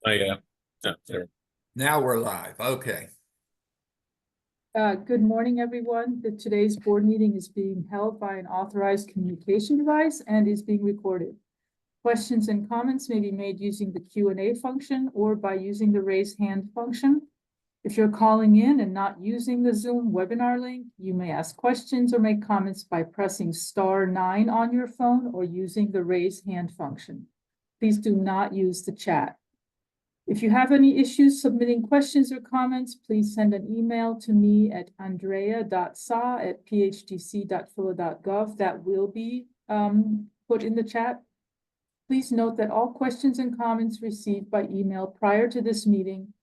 Yeah. There. Now we're live. Okay. Good morning, everyone. Today's board meeting is being held by an authorized communication device and is being recorded. Questions and comments may be made using the Q&A function or by using the raise hand function. If you're calling in and not using the Zoom webinar link, you may ask questions or make comments by pressing *9 on your phone or using the raise hand function. Please do not use the chat. If you have any issues submitting questions or comments, please send an email to me at andrea.sa@phdc.phila.gov. That will be put in the chat. Please note that all questions and comments received by email prior to this meeting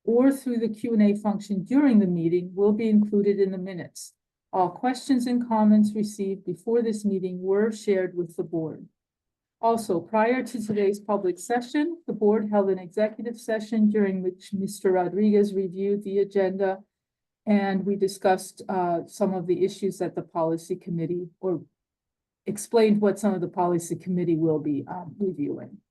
or through the Q&A function during the meeting will be included in the minutes. All questions and comments received before this meeting were shared with the board. Also, prior to today's public session, the board held an executive session during which Mr. Rodriguez reviewed the agenda, and we discussed some of the issues that the policy committee, or explained what some of the policy committee will be reviewing.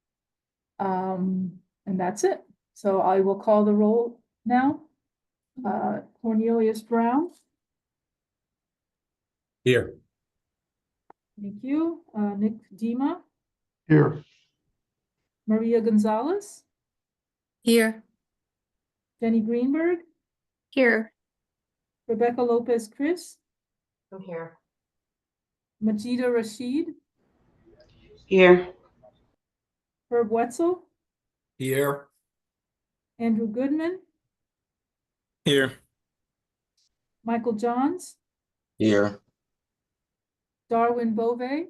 And that's it. So I will call the roll now. Cornelius Brown. Here. Thank you. Nick Dima. Here. Maria Gonzalez. Here. Jenny Greenberg. Here. Rebecca Lopez Chris. I'm here. Majida Rashid. Here. Herb Wetzel. Here. Andrew Goodman. Here. Michael Johns. Here. Darwin Bove.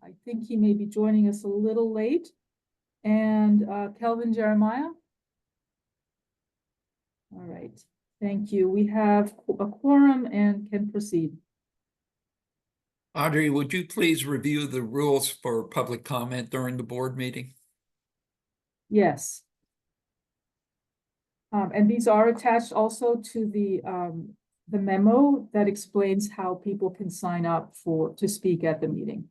I think he may be joining us a little late. And Kelvin Jeremiah. All right, thank you. We have a quorum and can proceed. Audrey, would you please review the rules for public comment during the board meeting? Yes. And these are attached also to the memo that explains how people can sign up to speak at the meeting.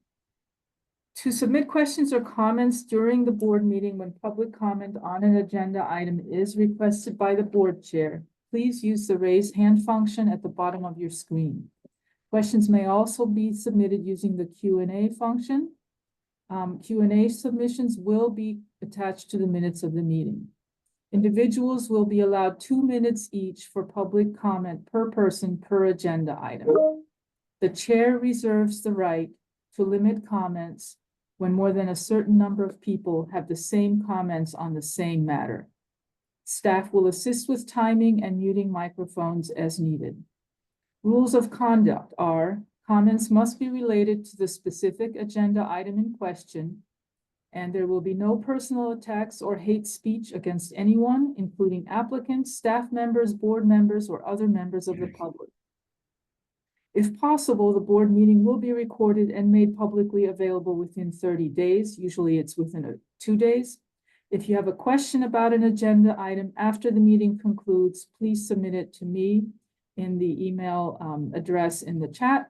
To submit questions or comments during the board meeting when public comment on an agenda item is requested by the board chair, please use the raise hand function at the bottom of your screen. Questions may also be submitted using the Q&A function. Q&A submissions will be attached to the minutes of the meeting. Individuals will be allowed 2 minutes each for public comment per person per agenda item. The chair reserves the right to limit comments when more than a certain number of people have the same comments on the same matter. Staff will assist with timing and muting microphones as needed. Rules of conduct are: comments must be related to the specific agenda item in question, and there will be no personal attacks or hate speech against anyone, including applicants, staff members, board members, or other members of the public. If possible, the board meeting will be recorded and made publicly available within 30 days. Usually it's within 2 days. If you have a question about an agenda item after the meeting concludes, please submit it to me in the email address in the chat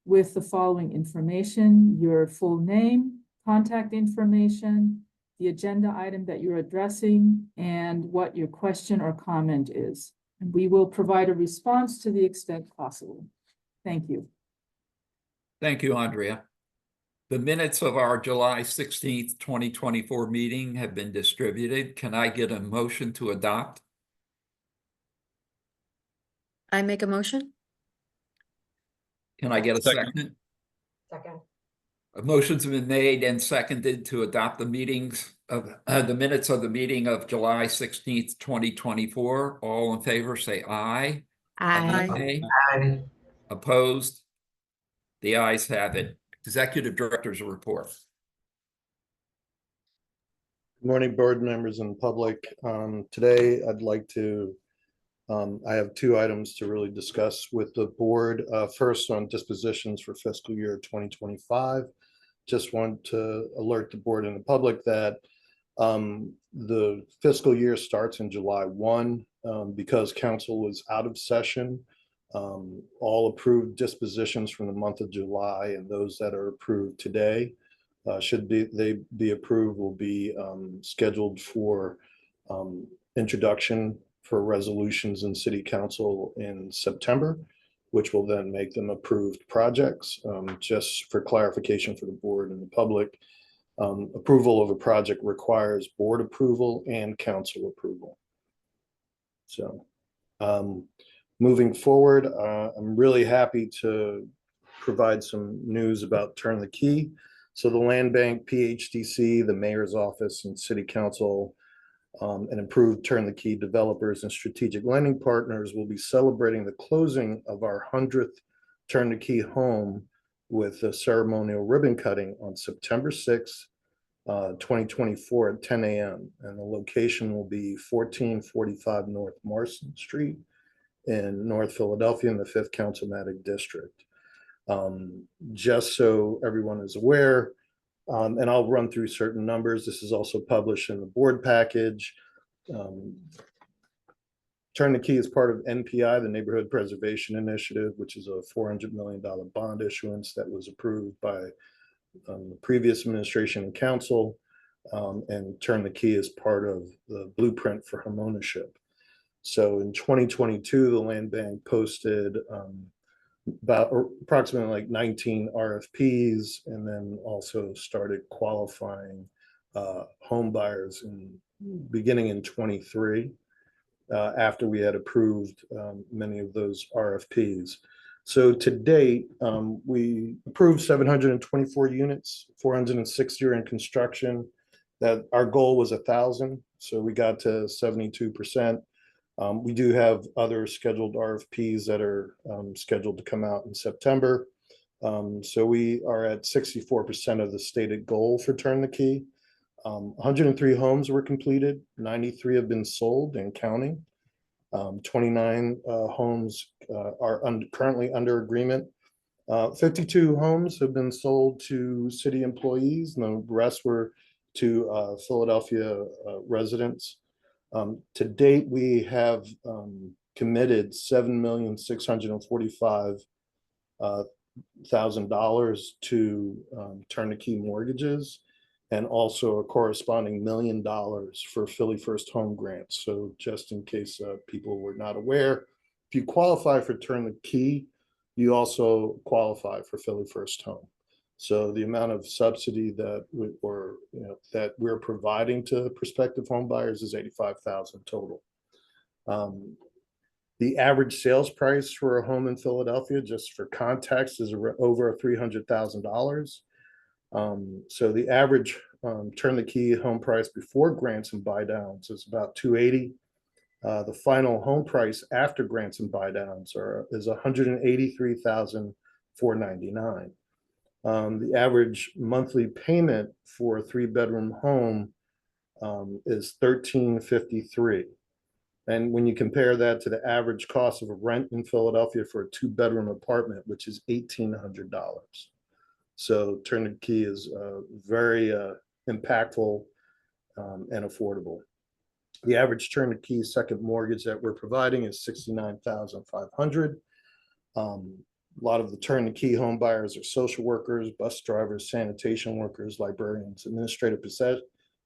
with the following information: your full name, contact information, the agenda item that you're addressing, and what your question or comment is. And we will provide a response to the extent possible. Thank you. Thank you, Andrea. The minutes of our July 16th, 2024 meeting have been distributed. Can I get a motion to adopt? I make a motion. Can I get a second? Second. Motions have been made and seconded to adopt the minutes of the meeting of July 16th, 2024. All in favor, say aye. Aye. Aye. Opposed? The ayes have it. Executive Director's report. Good morning, board members and public. Today, I'd like to, I have 2 items to really discuss with the board. First, on dispositions for fiscal year 2025. Just want to alert the board and the public that the fiscal year starts in July 1 because council was out of session. All approved dispositions from the month of July and those that are approved today should they be approved, will be scheduled for introduction for resolutions in city council in September, which will then make them approved projects. Just for clarification for the board and the public, approval of a project requires board approval and council approval. So moving forward, I'm really happy to provide some news about Turn the Key. So the Land Bank, PHDC, the mayor's office, and city council, and improved Turn the Key developers and strategic lending partners will be celebrating the closing of our 100th Turn the Key home with a ceremonial ribbon cutting on September 6th, 2024 at 10 a.m. And the location will be 1445 North Marston Street in North Philadelphia in the 5th Councilmanic District. Just so everyone is aware, and I'll run through certain numbers. This is also published in the board package. Turn the Key is part of NPI, the Neighborhood Preservation Initiative, which is a $400 million bond issuance that was approved by the previous administration and council. And Turn the Key is part of the blueprint for homeownership. So in 2022, the Land Bank posted about approximately like 19 RFPs, and then also started qualifying home buyers beginning in 23 after we had approved many of those RFPs. So to date, we approved 724 units, 460 are in construction. That our goal was 1,000, so we got to 72%. We do have other scheduled RFPs that are scheduled to come out in September. So we are at 64% of the stated goal for Turn the Key. 103 homes were completed, 93 have been sold and counting. 29 homes are currently under agreement. 52 homes have been sold to city employees, and the rest were to Philadelphia residents. To date, we have committed $7,645,000 to Turn the Key mortgages, and also a corresponding $1 million for Philly First Home grants. So just in case people were not aware, if you qualify for Turn the Key, you also qualify for Philly First Home. So the amount of subsidy that we're providing to prospective home buyers is $85,000 total. The average sales price for a home in Philadelphia, just for context, is over $300,000. So the average Turn the Key home price before grants and buy downs is about $280,000. The final home price after grants and buy downs is $183,499. The average monthly payment for a 3-bedroom home is $1,353. And when you compare that to the average cost of a rent in Philadelphia for a 2-bedroom apartment, which is $1,800. So Turn the Key is very impactful and affordable. The average Turn the Key second mortgage that we're providing is $69,500. A lot of the Turn the Key home buyers are social workers, bus drivers, sanitation workers, librarians, administrative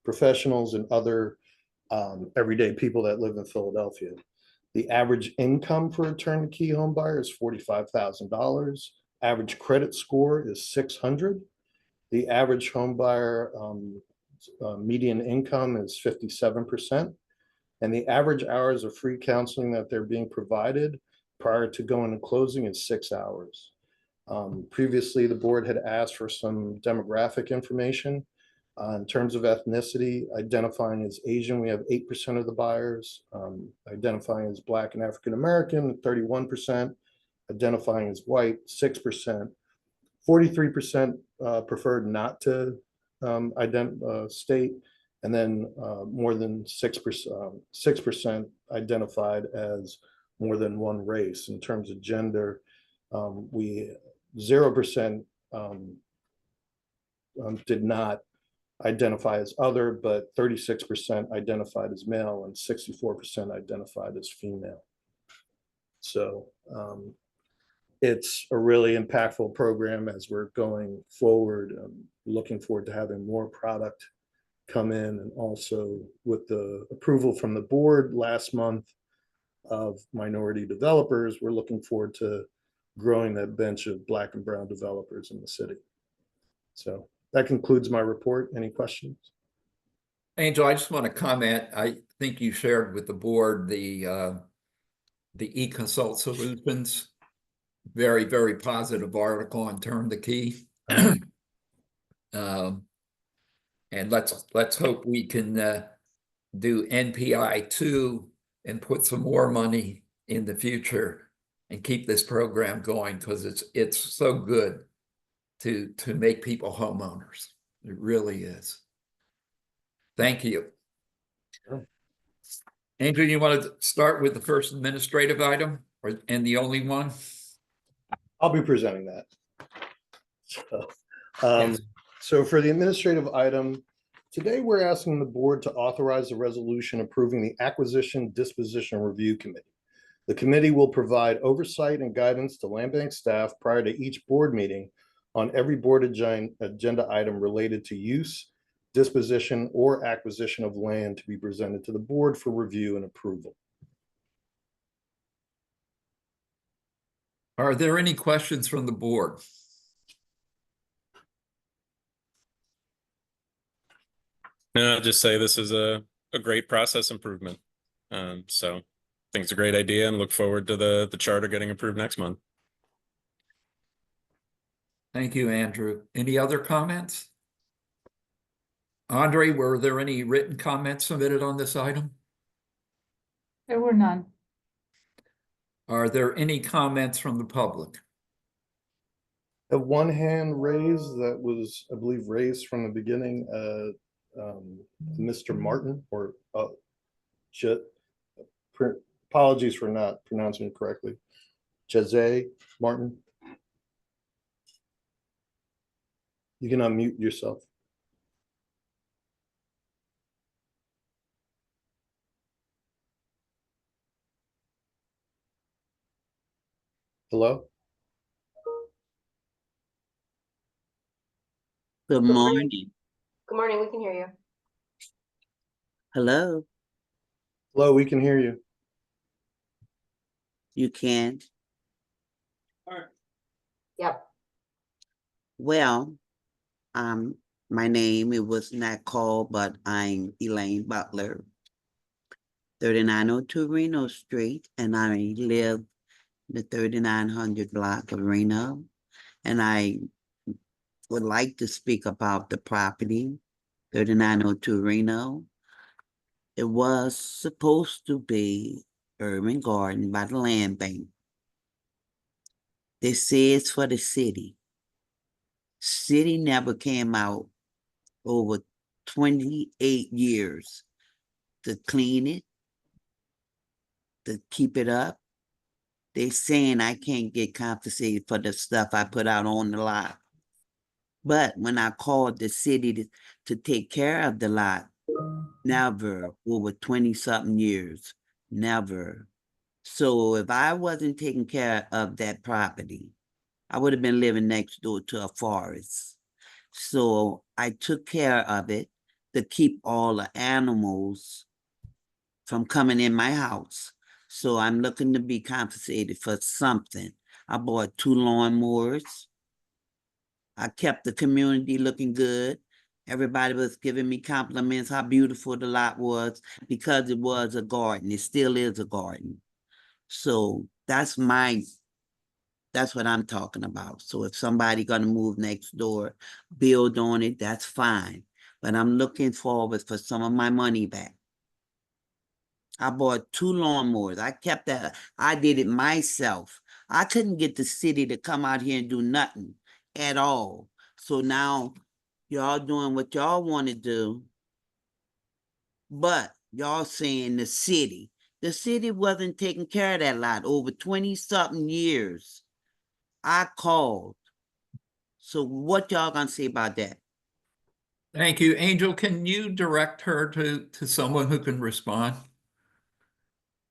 professionals, and other everyday people that live in Philadelphia. The average income for a Turn the Key home buyer is $45,000. Average credit score is 600. The average home buyer median income is 57%. And the average hours of free counseling that they're being provided prior to going to closing is 6 hours. Previously, the board had asked for some demographic information. In terms of ethnicity, identifying as Asian, we have 8% of the buyers. Identifying as Black and African American, 31%. Identifying as white, 6%. 43% preferred not to state, and then more than 6% identified as more than one race. In terms of gender, we 0% did not identify as other, but 36% identified as male and 64% identified as female. So it's a really impactful program as we're going forward. Looking forward to having more product come in, and also with the approval from the board last month of minority developers, we're looking forward to growing that bench of Black and brown developers in the city. So that concludes my report. Any questions? Angel, I just want to comment. I think you shared with the board the eConsult Solutions, very, very positive article on Turn the Key. And let's hope we can do NPI 2 and put some more money in the future and keep this program going, because it's so good to make people homeowners. It really is. Thank you. Sure. Andrew, you want to start with the first administrative item, and the only one? I'll be presenting that. So, Yes. so for the administrative item, today we're asking the board to authorize the resolution approving the Acquisition Disposition Review Committee. The committee will provide oversight and guidance to land bank staff prior to each board meeting on every board agenda item related to use, disposition, or acquisition of land to be presented to the board for review and approval. Are there any questions from the board? No, I'll just say this is a great process improvement. So I think it's a great idea, and look forward to the charter getting approved next month. Thank you, Andrew. Any other comments? Andre, were there any written comments submitted on this item? There were none. Are there any comments from the public? Have one hand raised that was, I believe, raised from the beginning, Mr. Martin, or apologies for not pronouncing it correctly. Jose Martin. You can unmute yourself. Hello? Good morning. Good morning, we can hear you. Hello, Hello, we can hear you. you can. Yep. Well, my name, it was not called, but I'm Elaine Butler, 3902 Reno Street, and I live the 3900 block of Reno. And I would like to speak about the property, 3902 Reno. It was supposed to be urban garden by the land bank. They say it's for the city. City never came out over 28 years to clean it, to keep it up. They saying I can't get compensated for the stuff I put out on the lot. But when I called the city to take care of the lot, never, over 20-something years, never. So if I wasn't taking care of that property, I would have been living next door to a forest. So I took care of it to keep all the animals from coming in my house. So I'm looking to be compensated for something. I bought 2 lawnmowers. I kept the community looking good. Everybody was giving me compliments how beautiful the lot was, because it was a garden. It still is a garden. So that's what I'm talking about. So if somebody gonna move next door, build on it, that's fine. But I'm looking forward for some of my money back. I bought 2 lawnmowers. I kept that. I did it myself. I couldn't get the city to come out here and do nothing at all. So now y'all doing what y'all want to do, but y'all saying the city wasn't taking care of that lot over 20-something years. I called. So what y'all gonna say about that? Thank you. Angel, can you direct her to someone who can respond?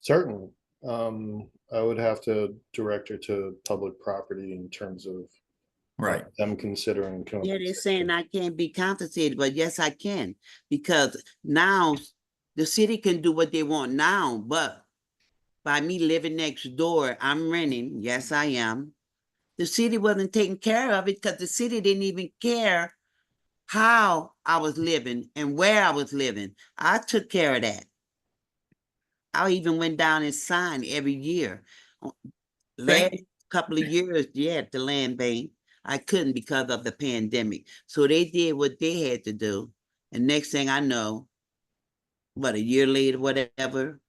Certainly. I would have to direct her to public property in terms of Right. them considering. Yeah, they're saying I can't be compensated, but yes, I can, because now the city can do what they want now, but by me living next door, I'm renting, yes, I am. The city wasn't taking care of it because the city didn't even care how I was living and where I was living. I took care of that. I even went down and signed every year. Last couple of years, yeah, at the land bank, I couldn't because of the pandemic. So they did what they had to do. And next thing I know, what, a year later, whatever,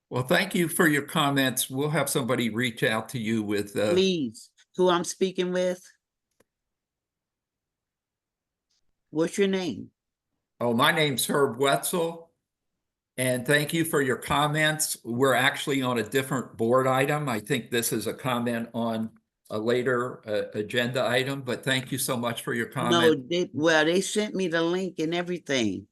Well, thank you for your comments. We'll have somebody reach out to you with, please, who I'm speaking with? What's your name? oh, my name's Herb Wetzel. And thank you for your comments. We're actually on a different board item. I think this is a comment on a later agenda item, but thank you so much for your No, comment. they sent me the link and everything.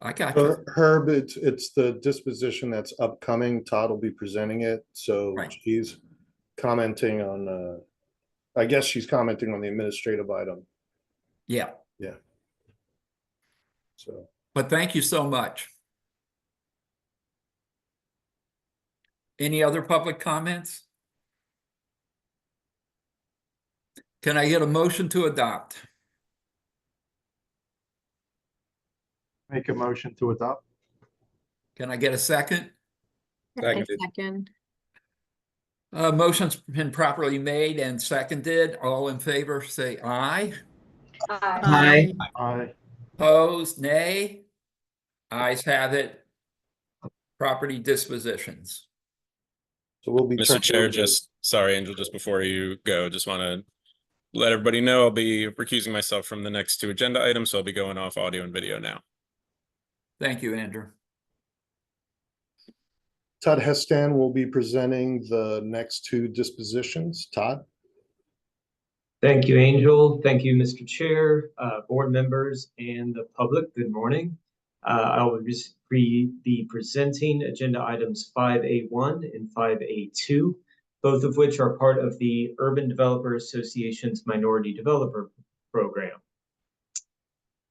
I got you. Herb, it's the disposition that's upcoming. Todd will be presenting it, so Right. she's commenting on, I guess she's commenting on the administrative item, Yeah, so. but thank you so much. Any other public comments? Can I get a motion to adopt? Make a motion to adopt. Can I get a second? Seconded. Second. Motion's been properly made and seconded. All in favor, say aye. Aye. Aye. Opposed, nay. Ayes have it. Property dispositions. So we'll be. Mr. turning Chair, over- just, sorry, Angel, just before you go, just want to let everybody know I'll be recusing myself from the next two agenda items, so I'll be going off audio and video now. Thank you, Andrew. Todd Hestan will be presenting the next two dispositions. Todd? Thank you, Angel. Thank you, Mr. Chair, board members, and the public. Good morning. I will be presenting agenda items 5A1 and 5A2, both of which are part of the Urban Developer Association's Minority Developer Program.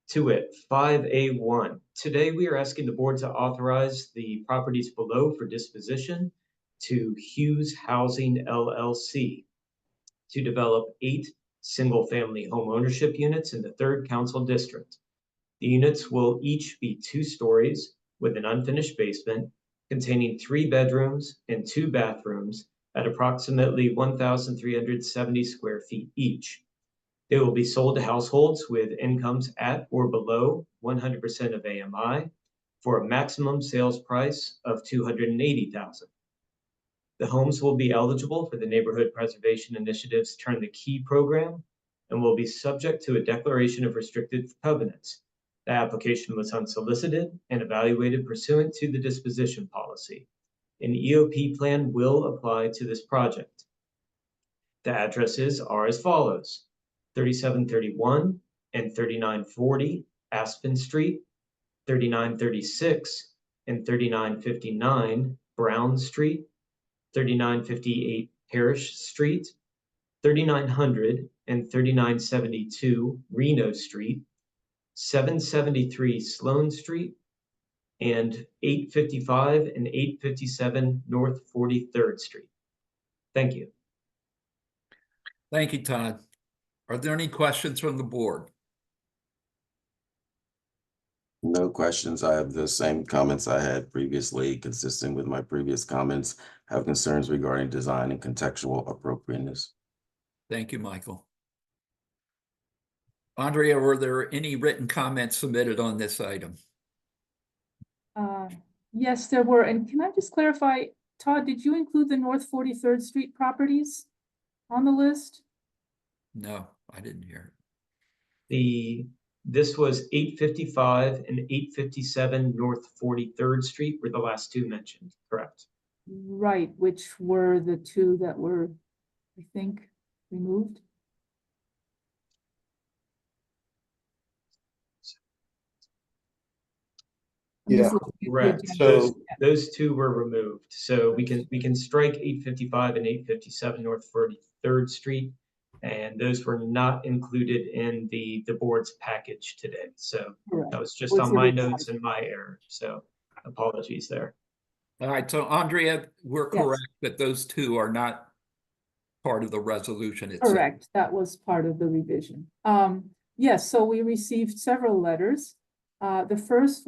To it, 5A1. Today, we are asking the board to authorize the properties below for disposition to Hughes Housing LLC to develop 8 single-family home ownership units in the 3rd Council District. The units will each be 2 stories with an unfinished basement containing 3 bedrooms and 2 bathrooms at approximately 1,370 square feet each. They will be sold to households with incomes at or below 100% of AMI for a maximum sales price of $280,000. The homes will be eligible for the Neighborhood Preservation Initiative's Turn the Key program and will be subject to a declaration of restricted covenants. The application was unsolicited and evaluated pursuant to the disposition policy. An EOP plan will apply to this project. The addresses are as follows: 3731 and 3940 Aspen Street, 3936 and 3959 Brown Street, 3958 Parish Street, 3900 and 3972 Reno Street, 773 Sloan Street, and 855 and 857 North 43rd Street. Thank you. Thank you, Todd. Are there any questions from the board? No questions. I have the same comments I had previously, consistent with my previous comments. Have concerns regarding design and contextual appropriateness. Thank you, Michael. Andrea, were there any written comments submitted on this item? Yes, there were. And can I just clarify, Todd, did you include the North 43rd Street properties on the list? No, I didn't hear. This was 855 and 857 North 43rd Street were the last 2 mentioned, correct? Right, which were the 2 that were, I think, removed? Yeah, This is- Correct. agenda. Those, So- those two were removed. So we can strike 855 and 857 North 43rd Street. And those were not included in the board's package today. So Correct. that was just Was on a my revised. notes and my error. So apologies there. All right, so Andrea, we're Yes. correct that those two are not part of the resolution itself. Correct, that was part of the revision. Yes, so we received several letters. The first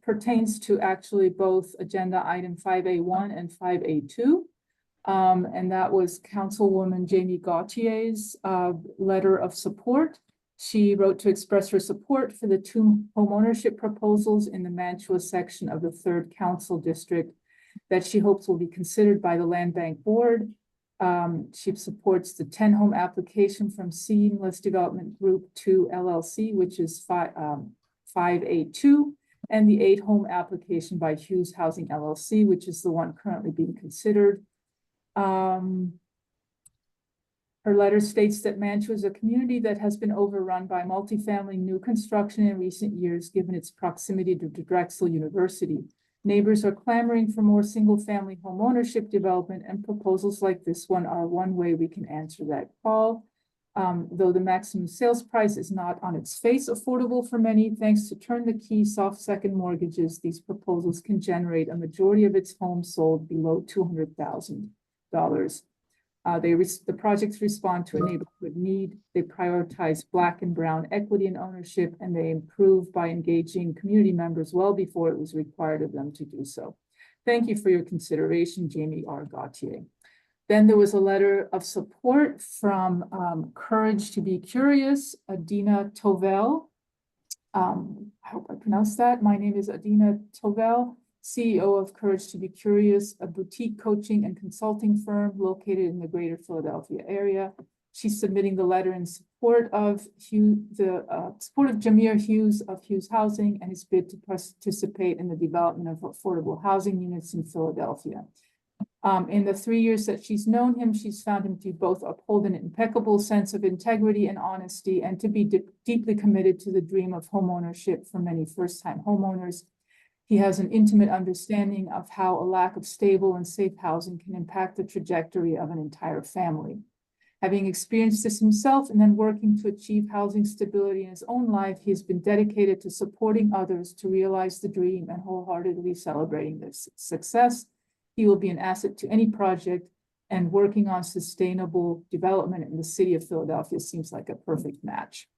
pertains to actually both agenda item 5A1 and 5A2. And that was Councilwoman Jamie Gautier's letter of support. She wrote to express her support for the two homeownership proposals in the Mantua section of the 3rd Council District that she hopes will be considered by the Land Bank Board. She supports the 10-home application from Seamless Development Group 2 LLC, which is 5A2, and the 8-home application by Hughes Housing LLC, which is the one currently being considered. Her letter states that Mantua is a community that has been overrun by multifamily new construction in recent years, given its proximity to Drexel University. Neighbors are clamoring for more single-family home ownership development, and proposals like this one are one way we can answer that call. Though the maximum sales price is not on its face affordable for many, thanks to turn-the-key soft second mortgages, these proposals can generate a majority of its homes sold below $200,000. The projects respond to a neighborhood need. They prioritize Black and Brown equity and ownership, and they improve by engaging community members well before it was required of them to do so. Thank you for your consideration, Jamie R. Gautier. Then there was a letter of support from Courage to Be Curious, Adina Tovel. I hope I pronounced that. My name is Adina Tovel, CEO of Courage to Be Curious, a boutique coaching and consulting firm located in the greater Philadelphia area. She's submitting the letter in support of Jameer Hughes of Hughes Housing and his bid to participate in the development of affordable housing units in Philadelphia. In the 3 years that she's known him, she's found him to both uphold an impeccable sense of integrity and honesty, and to be deeply committed to the dream of homeownership for many first-time homeowners. He has an intimate understanding of how a lack of stable and safe housing can impact the trajectory of an entire family. Having experienced this himself and then working to achieve housing stability in his own life, he has been dedicated to supporting others to realize the dream and wholeheartedly celebrating this success. He will be an asset to any project, and working on sustainable development in the city of Philadelphia seems like a perfect match.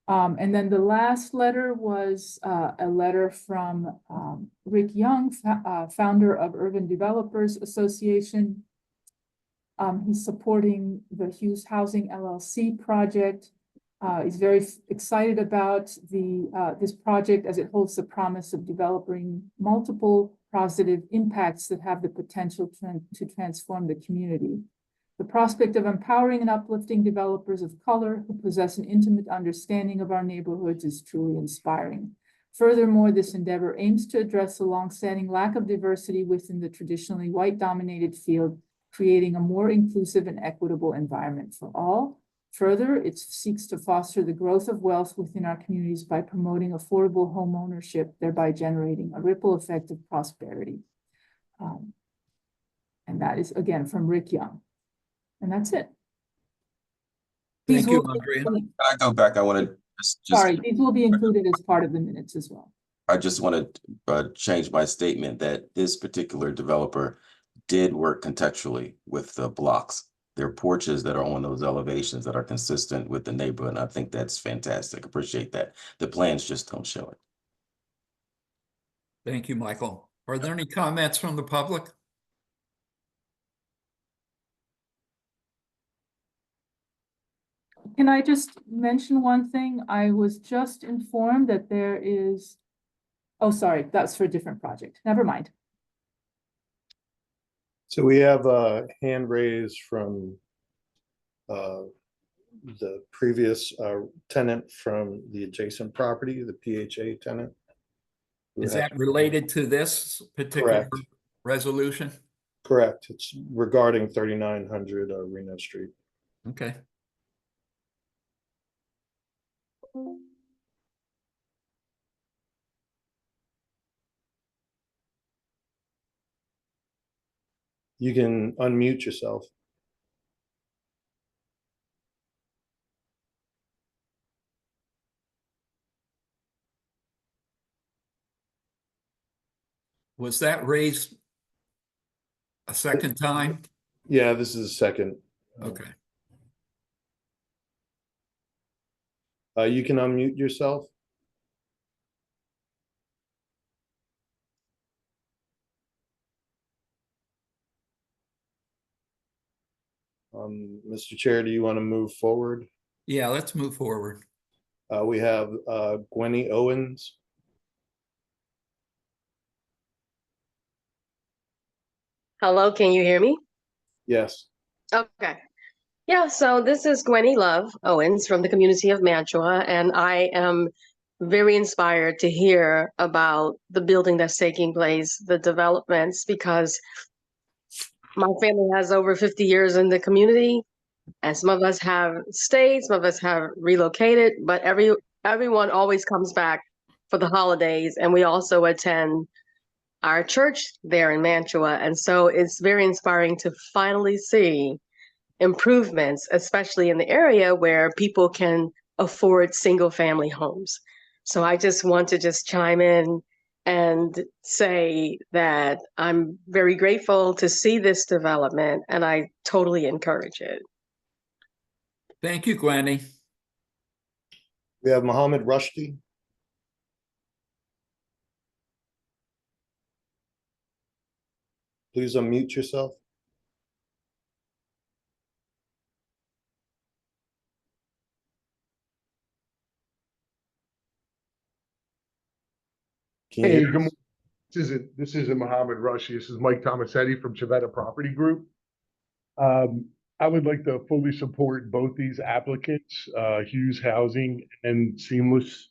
And then the last letter was a letter from Rick Young, founder of Urban Developers Association. He's supporting the Hughes Housing LLC project. He's very excited about this project as it holds the promise of developing multiple positive impacts that have the potential to transform the community. The prospect of empowering and uplifting developers of color who possess an intimate understanding of our neighborhoods is truly inspiring. Furthermore, this endeavor aims to address the longstanding lack of diversity within the traditionally white-dominated field, creating a more inclusive and equitable environment for all. Further, it seeks to foster the growth of wealth within our communities by promoting affordable home ownership, thereby generating a ripple effect of prosperity. And that is, again, from Rick Young. And that's it. Thank you, will- Andrea. Can I go back? I want to just. Sorry, these will be included as part of the minutes as well. I just want to change my statement that this particular developer did work contextually with the blocks. There are porches that are on those elevations that are consistent with the neighborhood. And I think that's fantastic. Appreciate that. The plans just don't show it. Thank you, Michael. Are there any comments from the public? Can I just mention one thing? I was just informed that there is, oh, sorry, that's for a different project. Never mind. So we have a hand raised from the previous tenant from the adjacent property, the PHA tenant. Is that related to this particular Correct. resolution? Correct. It's regarding 3900 Reno Street. Okay. You can unmute yourself. Was that raised a second time? Yeah, this is the second. Okay. You can unmute yourself. Mr. Chair, do you want to move forward? Yeah, let's move forward. We have Gwenny Owens. Hello, can you hear me? Yes. Okay. Yeah, so this is Gwenny Love Owens from the community of Mantua, and I am very inspired to hear about the building that's taking place, the developments, because my family has over 50 years in the community, and some of us have stayed, some of us have relocated, but everyone always comes back for the holidays, and we also attend our church there in Mantua. And so it's very inspiring to finally see improvements, especially in the area where people can afford single family homes. So I just want to just chime in and say that I'm very grateful to see this development, and I totally encourage it. Thank you, Gwenny. We have Mohammed Rushdie. Please unmute yourself. Can you Hey, hear good us? morning. This isn't Mohammed Rushdie. This is Mike Tomasetti from Chavetta Property Group. I would like to fully support both these applicants, Hughes Housing and Seamless.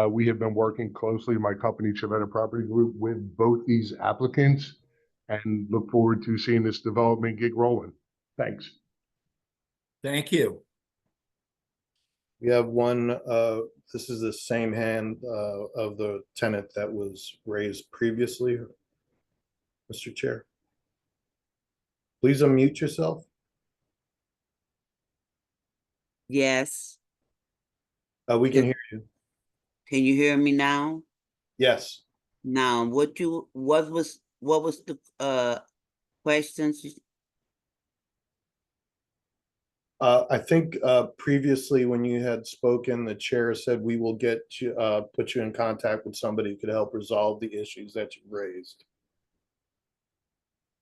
We have been working closely, my company, Chavetta Property Group, with both these applicants and look forward to seeing this development get rolling. Thanks. Thank you. We have one, this is the same hand of the tenant that was raised previously. Mr. Chair. Please unmute yourself. Yes. We can hear you. Can you hear me now? Yes. Now, what was the questions? I think previously when you had spoken, the chair said we will get you, put you in contact with somebody who could help resolve the issues that you raised.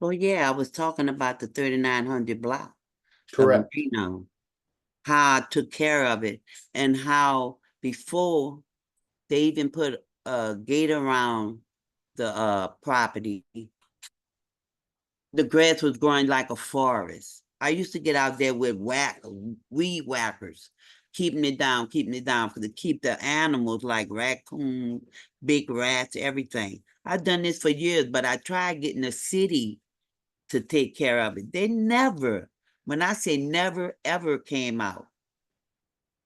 Oh yeah, I was talking about the 3900 block. Correct. Reno, how I took care of it, and how before they even put a gate around the property, the grass was growing like a forest. I used to get out there with weed whackers, keeping it down, to keep the animals like raccoons, big rats, everything. I've done this for years, but I tried getting the city to take care of it. They never, when I say never, ever came out.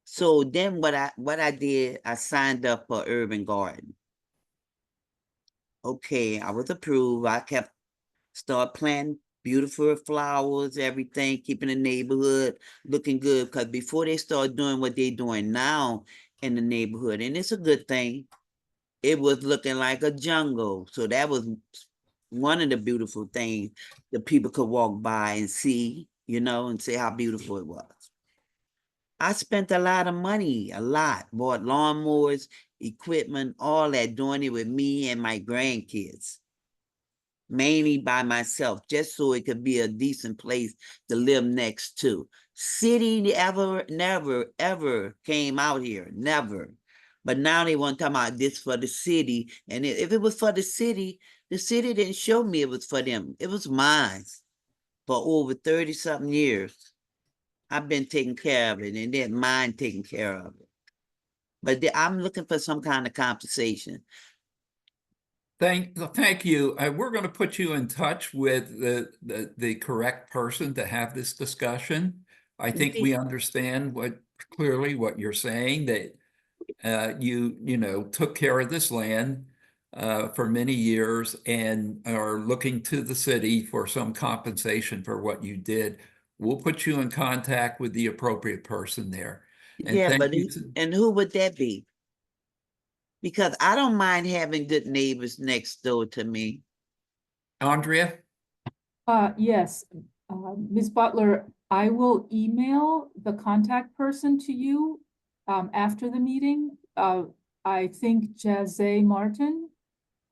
So then what I did, I signed up for Urban Garden. Okay, I was approved. I start planting beautiful flowers, everything, keeping the neighborhood looking good. Because before they start doing what they're doing now in the neighborhood, and it's a good thing, it was looking like a jungle. So that was one of the beautiful things that people could walk by and see, and say how beautiful it was. I spent a lot of money, bought lawnmowers, equipment, all that, doing it with me and my grandkids. Mainly by myself, just so it could be a decent place to live next to. City never, ever came out here, never. But now they want to talk about this for the city. And if it was for the city didn't show me it was for them. It was mine for over 30-something years. I've been taking care of it, and they're mine taking care of it. But I'm looking for some kind of compensation. Thank you. We're going to put you in touch with the correct person to have this discussion. I think we understand clearly what you're saying, that you took care of this land for many years and are looking to the city for some compensation for what you did. We'll put you in contact with the appropriate person there. And Yeah, thank but you. and who would that be? Because I don't mind having good neighbors next door to me. Andrea? Yes, Ms. Butler, I will email the contact person to you after the meeting. I think Jazzy Martin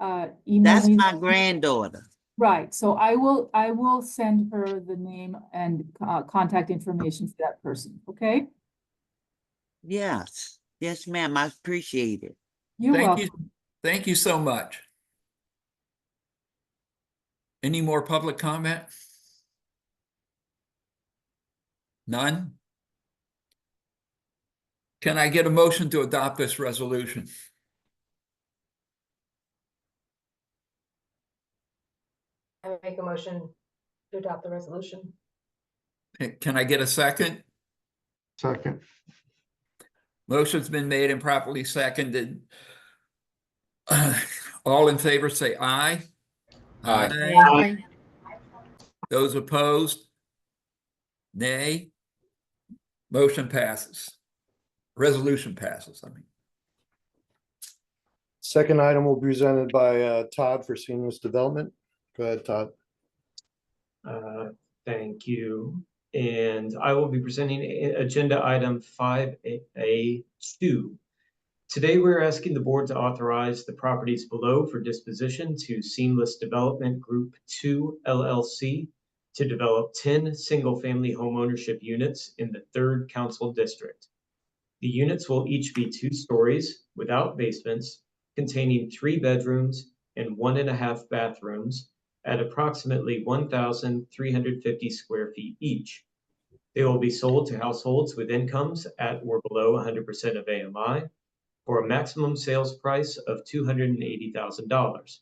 emailed That's me. my granddaughter. Right, so I will send her the name and contact information for that person, okay? Yes, yes, ma'am. I appreciate it. You're Thank you. welcome. Thank you so much. Any more public comment? None? Can I get a motion to adopt this resolution? I make a motion to adopt the resolution. Can I get a second? Second. Motion's been made and properly seconded. All in favor, say aye. Aye. Those opposed? Nay. Motion passes. Resolution passes, I mean. Second item will be presented by Todd for seamless development. Go ahead, Todd. Thank you. And I will be presenting agenda item 5A2. Today, we're asking the board to authorize the properties below for disposition to Seamless Development Group 2 LLC to develop 10 single-family homeownership units in the 3rd Council District. The units will each be 2 stories without basements, containing 3 bedrooms and 1.5 bathrooms at approximately 1,350 square feet each. They will be sold to households with incomes at or below 100% of AMI for a maximum sales price of $280,000.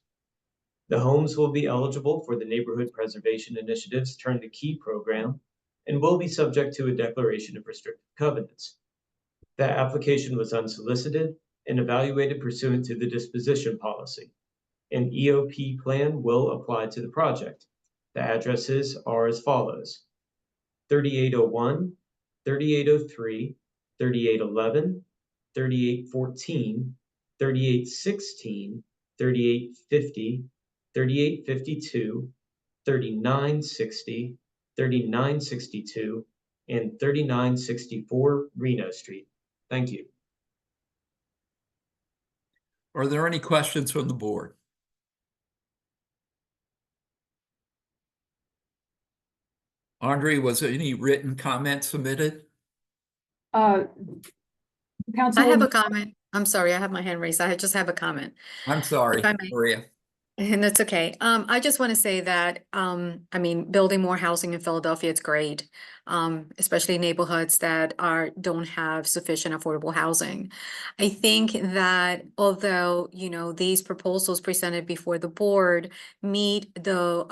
The homes will be eligible for the Neighborhood Preservation Initiative's Turn the Key program and will be subject to a declaration of restrictive covenants. That application was unsolicited and evaluated pursuant to the disposition policy. An EOP plan will apply to the project. The addresses are as follows: 3801, 3803, 3811, 3814, 3816, 3850, 3852, 3960, 3962, and 3964 Reno Street. Thank you. Are there any questions from the board? Andre, was there any written comment submitted? Council. I have a comment. I'm sorry, I have my hand raised. I just have a comment. I'm sorry, If I may. Maria. And that's okay. I just want to say that, I mean, building more housing in Philadelphia, it's great. Especially neighborhoods that don't have sufficient affordable housing. I think that although, you know, these proposals presented before the board meet the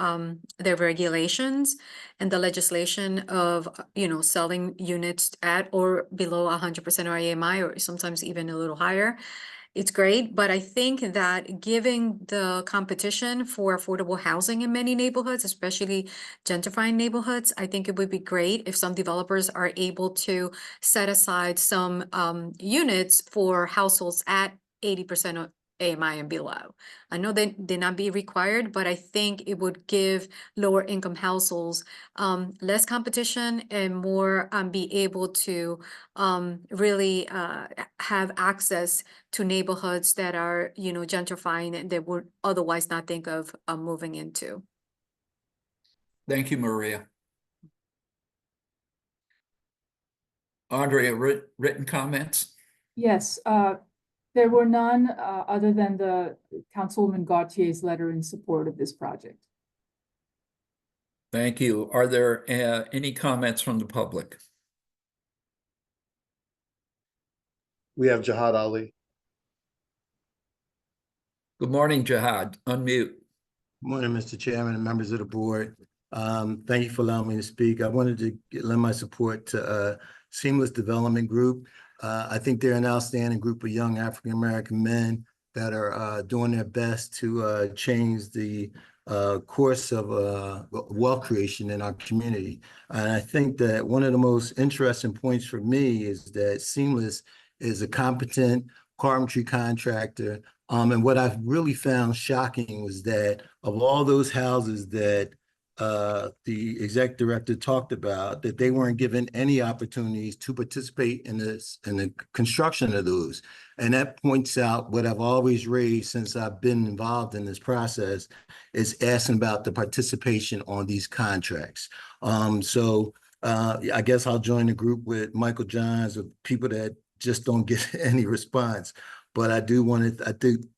regulations and the legislation of, you know, selling units at or below 100% RAMI, or sometimes even a little higher, it's great, but I think that giving the competition for affordable housing in many neighborhoods, especially gentrifying neighborhoods, I think it would be great if some developers are able to set aside some units for households at 80% of AMI and below. I know they did not be required, but I think it would give lower income households less competition and more be able to really have access to neighborhoods that are, you know, gentrifying and they would otherwise not think of moving into. Thank you, Maria. Andrea, written comments? Yes, there were none other than the Councilwoman Gautier's letter in support of this project. Thank you. Are there any comments from the public? We have Jihad Ali. Good morning, Jihad. Unmute. Morning, Mr. Chairman and members of the board. Thank you for allowing me to speak. I wanted to lend my support to Seamless Development Group. I think they're an outstanding group of young African-American men that are doing their best to change the course of wealth creation in our community. And I think that one of the most interesting points for me is that Seamless is a competent carpentry contractor. And what I've really found shocking was that of all those houses that the exec director talked about, that they weren't given any opportunities to participate in the construction of those. And that points out what I've always raised since I've been involved in this process, is asking about the participation on these contracts. So I guess I'll join the group with Michael Johns of people that just don't get any response. But I do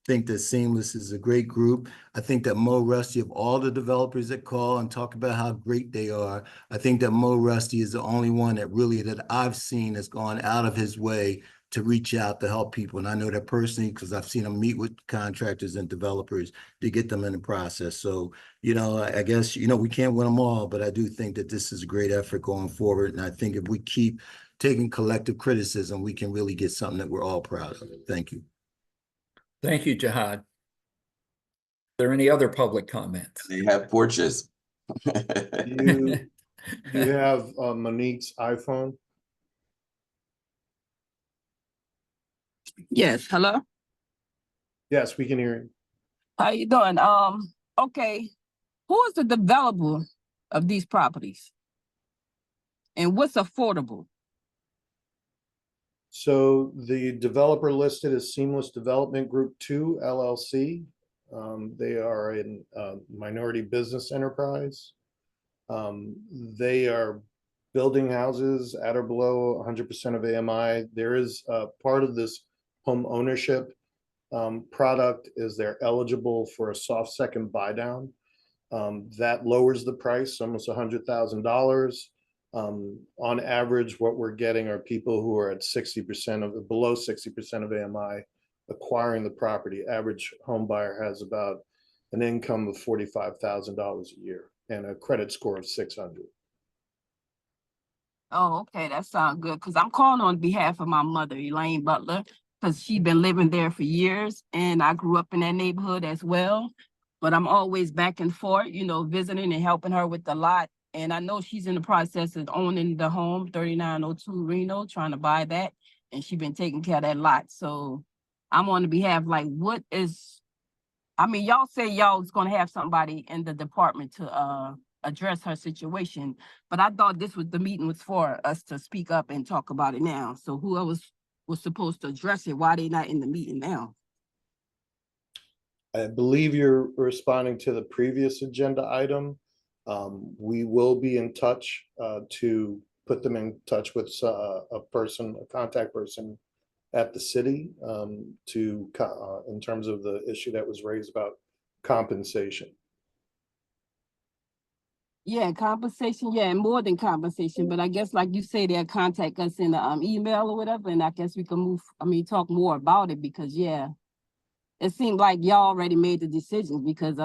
think that Seamless is a great group. I think that Mo Rusty, of all the developers that call and talk about how great they are, I think that Mo Rusty is the only one that I've seen has gone out of his way to reach out to help people. And I know that personally, because I've seen him meet with contractors and developers to get them in the process. So, I guess, we can't win them all, but I do think that this is a great effort going forward. And I think if we keep taking collective criticism, we can really get something that we're all proud of. Thank you. Thank you, Jihad. Are there any other public comments? They have porches. You have Monique's iPhone? Yes, hello? Yes, we can hear you. How you doing? Okay. Who is the developer of these properties? And what's affordable? So the developer listed is Seamless Development Group 2 LLC. They are a minority business enterprise. They are building houses at or below 100% of AMI. There is part of this home ownership product is they're eligible for a soft second buy down. That lowers the price almost $100,000. On average, what we're getting are people who are at 60% of below 60% of AMI acquiring the property. Average home buyer has about an income of $45,000 a year and a credit score of 600. Oh, okay, that sounds good. Because I'm calling on behalf of my mother, Elaine Butler, because she's been living there for years. And I grew up in that neighborhood as well. But I'm always back and forth, visiting and helping her with the lot. And I know she's in the process of owning the home, 3902 Reno, trying to buy that. And she's been taking care of that lot. So I'm on the behalf, y'all say y'all was going to have somebody in the department to address her situation. But I thought the meeting was for us to speak up and talk about it now. So whoever was supposed to address it, why they not in the meeting now? I believe you're responding to the previous agenda item. We will be in touch to put them in touch with a contact person at the city in terms of the issue that was raised about compensation. Yeah, compensation. Yeah, and more than compensation. But I guess, like you say, they'll contact us in the email or whatever, and I guess we can talk more about it because, yeah, it seemed like y'all already made the decisions because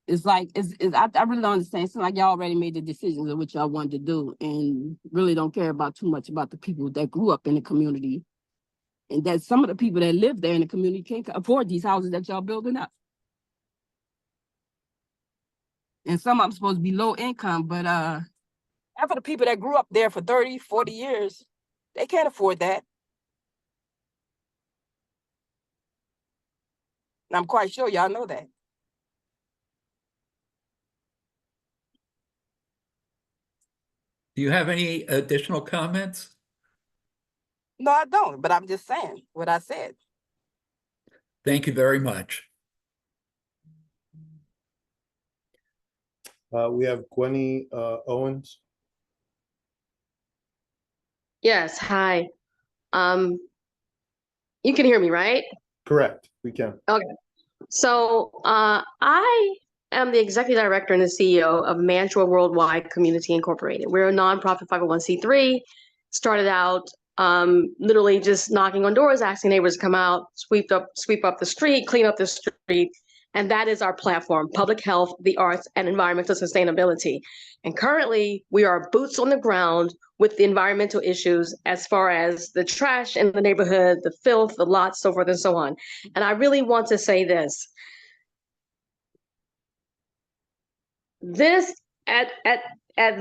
it's like I really don't understand. It's like y'all already made the decisions of what y'all wanted to do and really don't care about too much about the people that grew up in the community. And that some of the people that live there in the community can't afford these houses that y'all building up. And some of them supposed to be low income, but half of the people that grew up there for 30, 40 years, they can't afford that. And I'm quite sure y'all know that. Do you have any additional comments? No, I don't, but I'm just saying what I said. Thank you very much. We have Gwenny Owens. Yes, hi. You can hear me, right? Correct, we can. Okay. So I am the executive director and the CEO of Mantua Worldwide Community Incorporated. We're a nonprofit 501c3. Started out literally just knocking on doors, asking neighbors to come out, sweep up the street, clean up the street, And that is our platform: public health, the arts, and environmental sustainability. And currently, we are boots on the ground with the environmental issues as far as the trash in the neighborhood, the filth, the lots, so forth and so on. And I really want to say this. At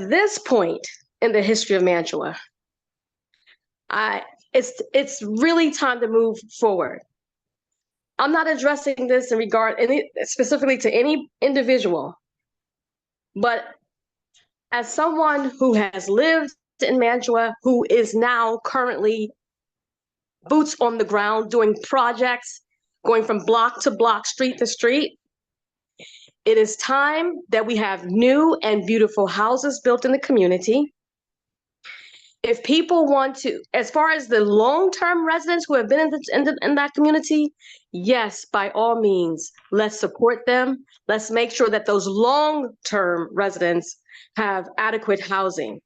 this point in the history of Mantua, it's really time to move forward. I'm not addressing this in regard specifically to any individual, but as someone who has lived in Mantua, who is now currently boots on the ground doing projects, going from block to block, street to street, it is time that we have new and beautiful houses built in the community. If people want to, as far as the long-term residents who have been in that community, yes, by all means, let's support them. Let's make sure that those long-term residents have adequate housing.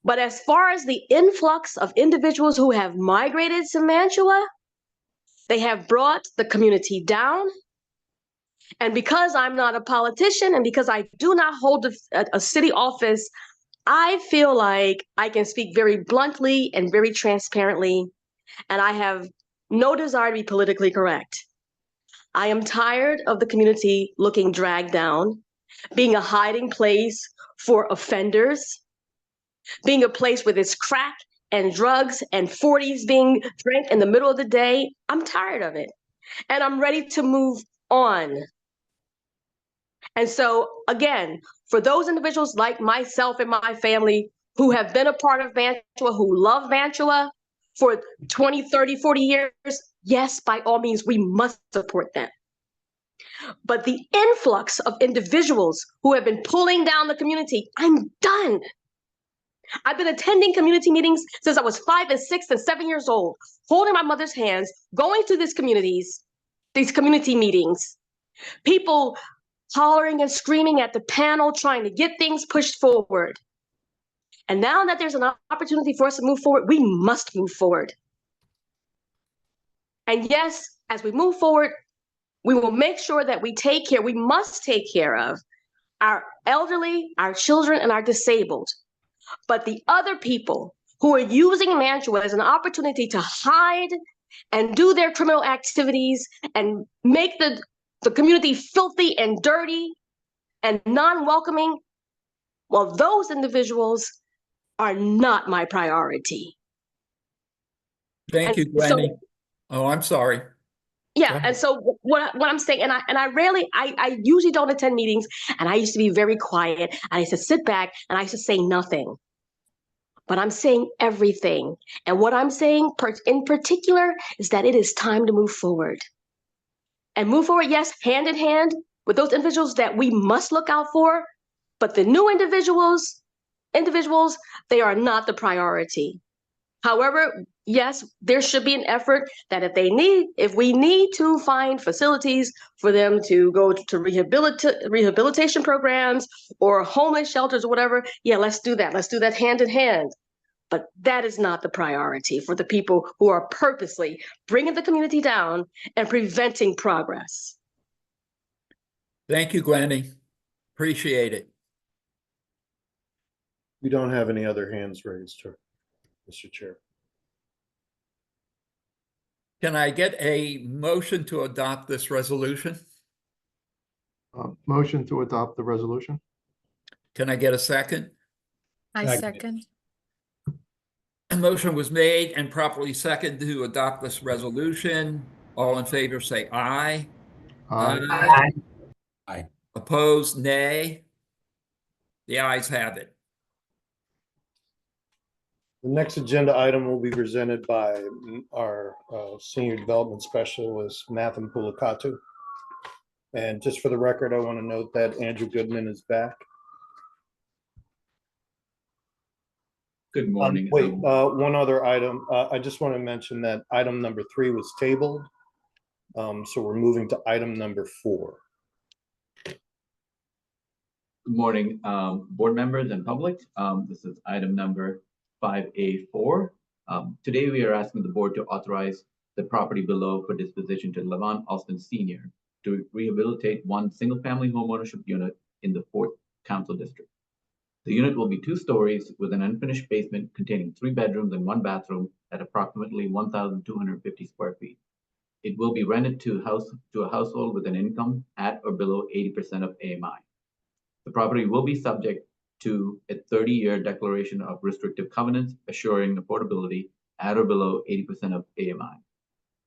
But as far as the influx of individuals who have migrated to Mantua, they have brought the community down. And because I'm not a politician and because I do not hold a city office, I feel like I can speak very bluntly and very transparently, and I have no desire to be politically correct. I am tired of the community looking dragged down, being a hiding place for offenders, being a place where there's crack and drugs and 40s being drank in the middle of the day. I'm tired of it, and I'm ready to move on. And so, again, for those individuals like myself and my family who have been a part of Mantua, who love Mantua for 20, 30, 40 years, yes, by all means, we must support them. But the influx of individuals who have been pulling down the community, I'm done. I've been attending community meetings since I was 5 and 6 and 7 years old, holding my mother's hands, going to these community meetings, people hollering and screaming at the panel, trying to get things pushed forward. And now that there's an opportunity for us to move forward, we must move forward. And yes, as we move forward, we will make sure that we must take care of our elderly, our children, and our disabled. But the other people who are using Mantua as an opportunity to hide and do their criminal activities and make the community filthy and dirty and non-welcoming, well, those individuals are not my priority. Thank you, Granny. Oh, I'm sorry. Yeah, and so what I'm saying, and I usually don't attend meetings, and I used to be very quiet, and I used to sit back, and I used to say nothing. But I'm saying everything. And what I'm saying in particular is that it is time to move forward. And move forward, yes, hand in hand with those individuals that we must look out for, but the new individuals, they are not the priority. However, yes, there should be an effort that if we need to find facilities for them to go to rehabilitation programs or homeless shelters or whatever, yeah, let's do that. Let's do that hand in hand. But that is not the priority for the people who are purposely bringing the community down and preventing progress. Thank you, Granny. Appreciate it. We don't have any other hands raised, Mr. Chair. Can I get a motion to adopt this resolution? Motion to adopt the resolution. Can I get a second? I second. A motion was made and properly seconded to adopt this resolution. All in favor, say aye. Aye. Aye. Opposed, nay. The ayes have it. The next agenda item will be presented by our Senior Development Specialist, Mathem Pulakatu. And just for the record, I want to note that Andrew Goodman is back. Good morning. Wait, one other item. I just want to mention that item number 3 was tabled. So we're moving to item number 4. Good morning, board members and public. This is item number 5A4. Today we are asking the board to authorize the property below for disposition to Levon Alston Sr. to rehabilitate one single-family homeownership unit in the 4th Council District. The unit will be 2 stories with an unfinished basement containing 3 bedrooms and 1 bathroom at approximately 1,250 square feet. It will be rented to a household with an income at or below 80% of AMI. The property will be subject to a 30-year declaration of restrictive covenants, assuring affordability at or below 80% of AMI.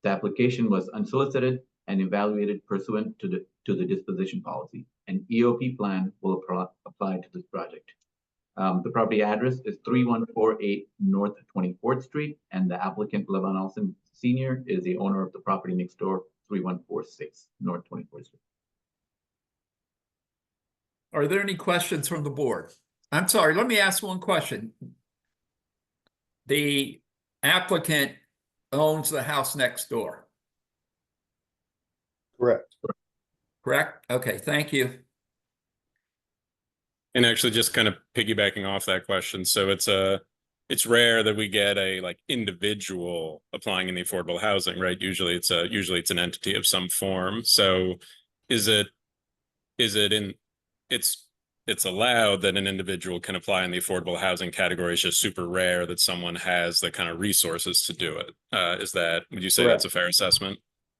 The application was unsolicited and evaluated pursuant to the disposition policy. An EOP plan will apply to this project. The property address is 3148 North 24th Street, and the applicant, Levon Olson Sr., is the owner of the property next door, 3146 North 24th Street. Are there any questions from the board? I'm sorry, let me ask one question. The applicant owns the house next door, Correct. correct? Okay, thank you. And actually just kind of piggybacking off that question. So it's rare that we get a like individual applying in the affordable housing, right? Usually it's an entity of some form. So it's allowed that an individual can apply in the affordable housing category. It's just super rare that someone has the kind of resources to do it. Would you say that's a fair assessment?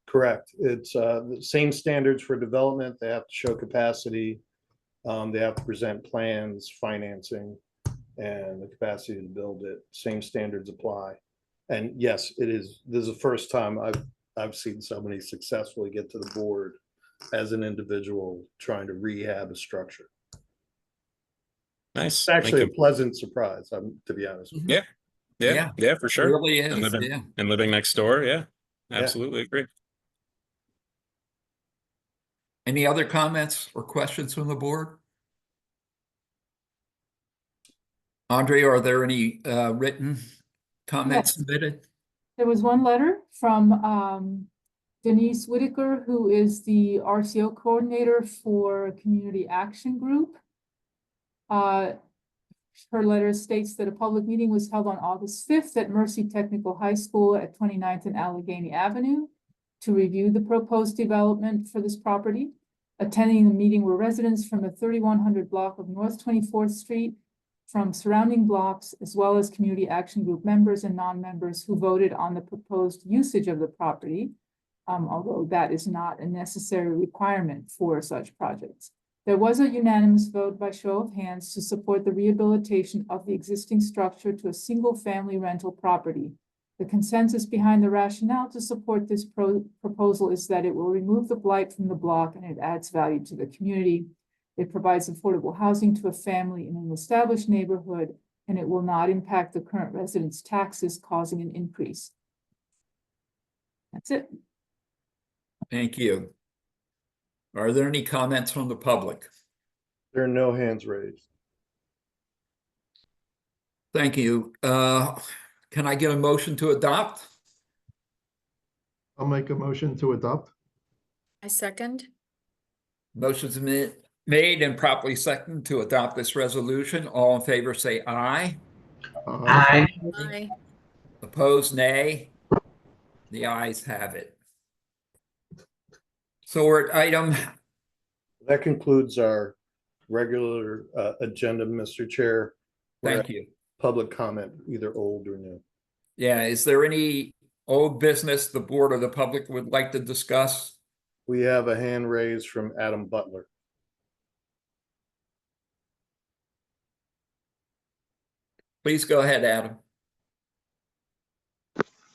Correct. It's the same standards for development. They have to show capacity. They have to present plans, financing, and the capacity to build it. Same standards apply. And yes, this is the first time I've seen somebody successfully get to the board as an individual trying to rehab a structure. Nice. It's actually a pleasant surprise, to be honest with you. Yeah, for sure. It really is, and living next door. Yeah, absolutely agree. Any other comments or questions from the board? Andre, are there any written comments Yes. submitted? There was one letter from Denise Whitaker, who is the RCO coordinator for Community Action Group. Her letter states that a public meeting was held on August 5th at Mercy Technical High School at 29th and Allegheny Avenue to review the proposed development for this property. Attending the meeting were residents from the 3100 block of North 24th Street, from surrounding blocks, as well as Community Action Group members and non-members who voted on the proposed usage of the property, although that is not a necessary requirement for such projects. There was a unanimous vote by show of hands to support the rehabilitation of the existing structure to a single-family rental property. The consensus behind the rationale to support this proposal is that it will remove the blight from the block and it adds value to the community. It provides affordable housing to a family in an established neighborhood, and it will not impact the current residents' taxes, causing an increase. That's it. Thank you. Are there any comments from the public? There are no hands raised. Thank you. Can I get a motion to adopt? I'll make a motion to adopt. I second. Motion's made and properly seconded to adopt this resolution. All in favor say aye. Aye. Aye. Opposed, nay. The ayes have it. So we're at item. That concludes our regular agenda, Mr. Chair. Thank you. Public comment, either old or new. Yeah, is there any old business the board or the public would like to discuss? We have a hand raised from Adam Butler. Please go ahead, Adam.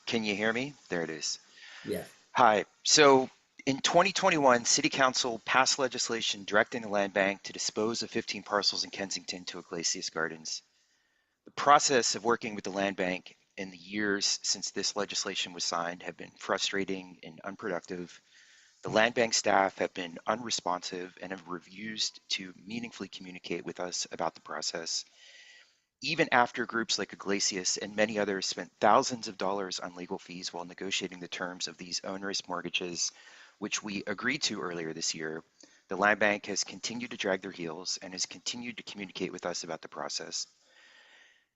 Can you hear me? There it is. Yeah. Hi. So in 2021, City Council passed legislation directing the land bank to dispose of 15 parcels in Kensington to Iglesias Gardens. The process of working with the land bank in the years since this legislation was signed have been frustrating and unproductive. The land bank staff have been unresponsive and have refused to meaningfully communicate with us about the process. Even after groups like Iglesias and many others spent thousands of dollars on legal fees while negotiating the terms of these onerous mortgages, which we agreed to earlier this year, the land bank has continued to drag their heels and has continued to communicate with us about the process.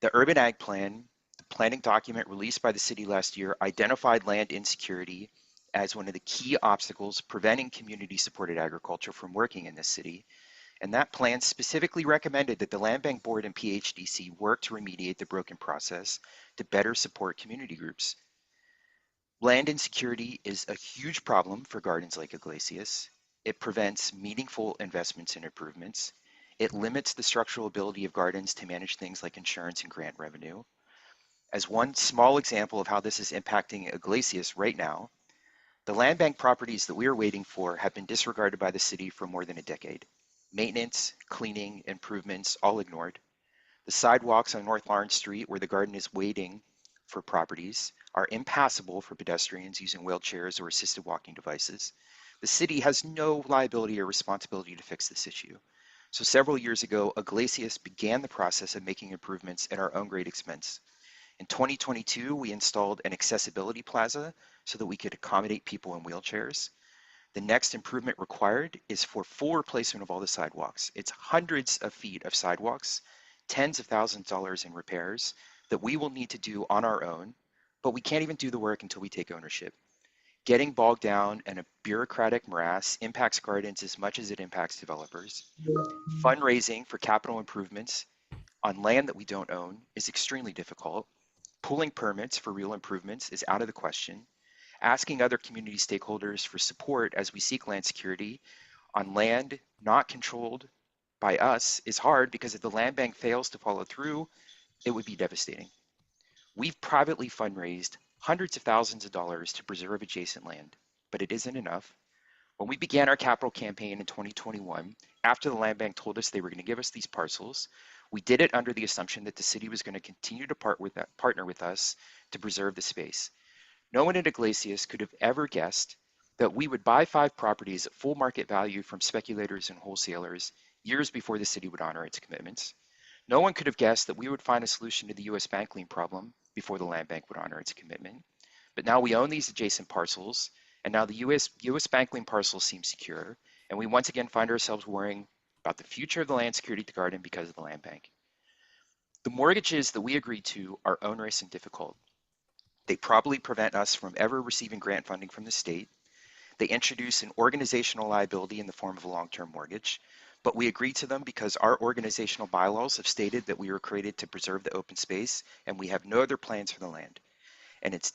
The Urban Ag Plan, the planning document released by the city last year, identified land insecurity as one of the key obstacles preventing community-supported agriculture from working in this city. And that plan specifically recommended that the Land Bank Board and PHDC work to remediate the broken process to better support community groups. Land insecurity is a huge problem for gardens like Iglesias. It prevents meaningful investments and improvements. It limits the structural ability of gardens to manage things like insurance and grant revenue. As one small example of how this is impacting Iglesias right now, the land bank properties that we are waiting for have been disregarded by the city for more than a decade. Maintenance, cleaning, improvements, all ignored. The sidewalks on North Lawrence Street, where the garden is waiting for properties, are impassable for pedestrians using wheelchairs or assisted walking devices. The city has no liability or responsibility to fix this issue. So several years ago, Iglesias began the process of making improvements at our own great expense. In 2022, we installed an accessibility plaza so that we could accommodate people in wheelchairs. The next improvement required is for full replacement of all the sidewalks. It's hundreds of feet of sidewalks, tens of thousands of dollars in repairs that we will need to do on our own, but we can't even do the work until we take ownership. Getting bogged down in a bureaucratic morass impacts gardens as much as it impacts developers. Fundraising for capital improvements on land that we don't own is extremely difficult. Pulling permits for real improvements is out of the question. Asking other community stakeholders for support as we seek land security on land not controlled by us is hard because if the land bank fails to follow through, it would be devastating. We've privately fundraised hundreds of thousands of dollars to preserve adjacent land, but it isn't enough. When we began our capital campaign in 2021, after the land bank told us they were going to give us these parcels, we did it under the assumption that the city was going to continue to partner with us to preserve the space. No one at Iglesias could have ever guessed that we would buy 5 properties at full market value from speculators and wholesalers years before the city would honor its commitments. No one could have guessed that we would find a solution to the U.S. bank lien problem before the land bank would honor its commitment. But now we own these adjacent parcels, and now the U.S. bank lien parcels seem secure, and we once again find ourselves worrying about the future of the land security at the garden because of the land bank. The mortgages that we agreed to are onerous and difficult. They probably prevent us from ever receiving grant funding from the state. They introduce an organizational liability in the form of a long-term mortgage, but we agreed to them because our organizational bylaws have stated that we were created to preserve the open space and we have no other plans for the land. And it's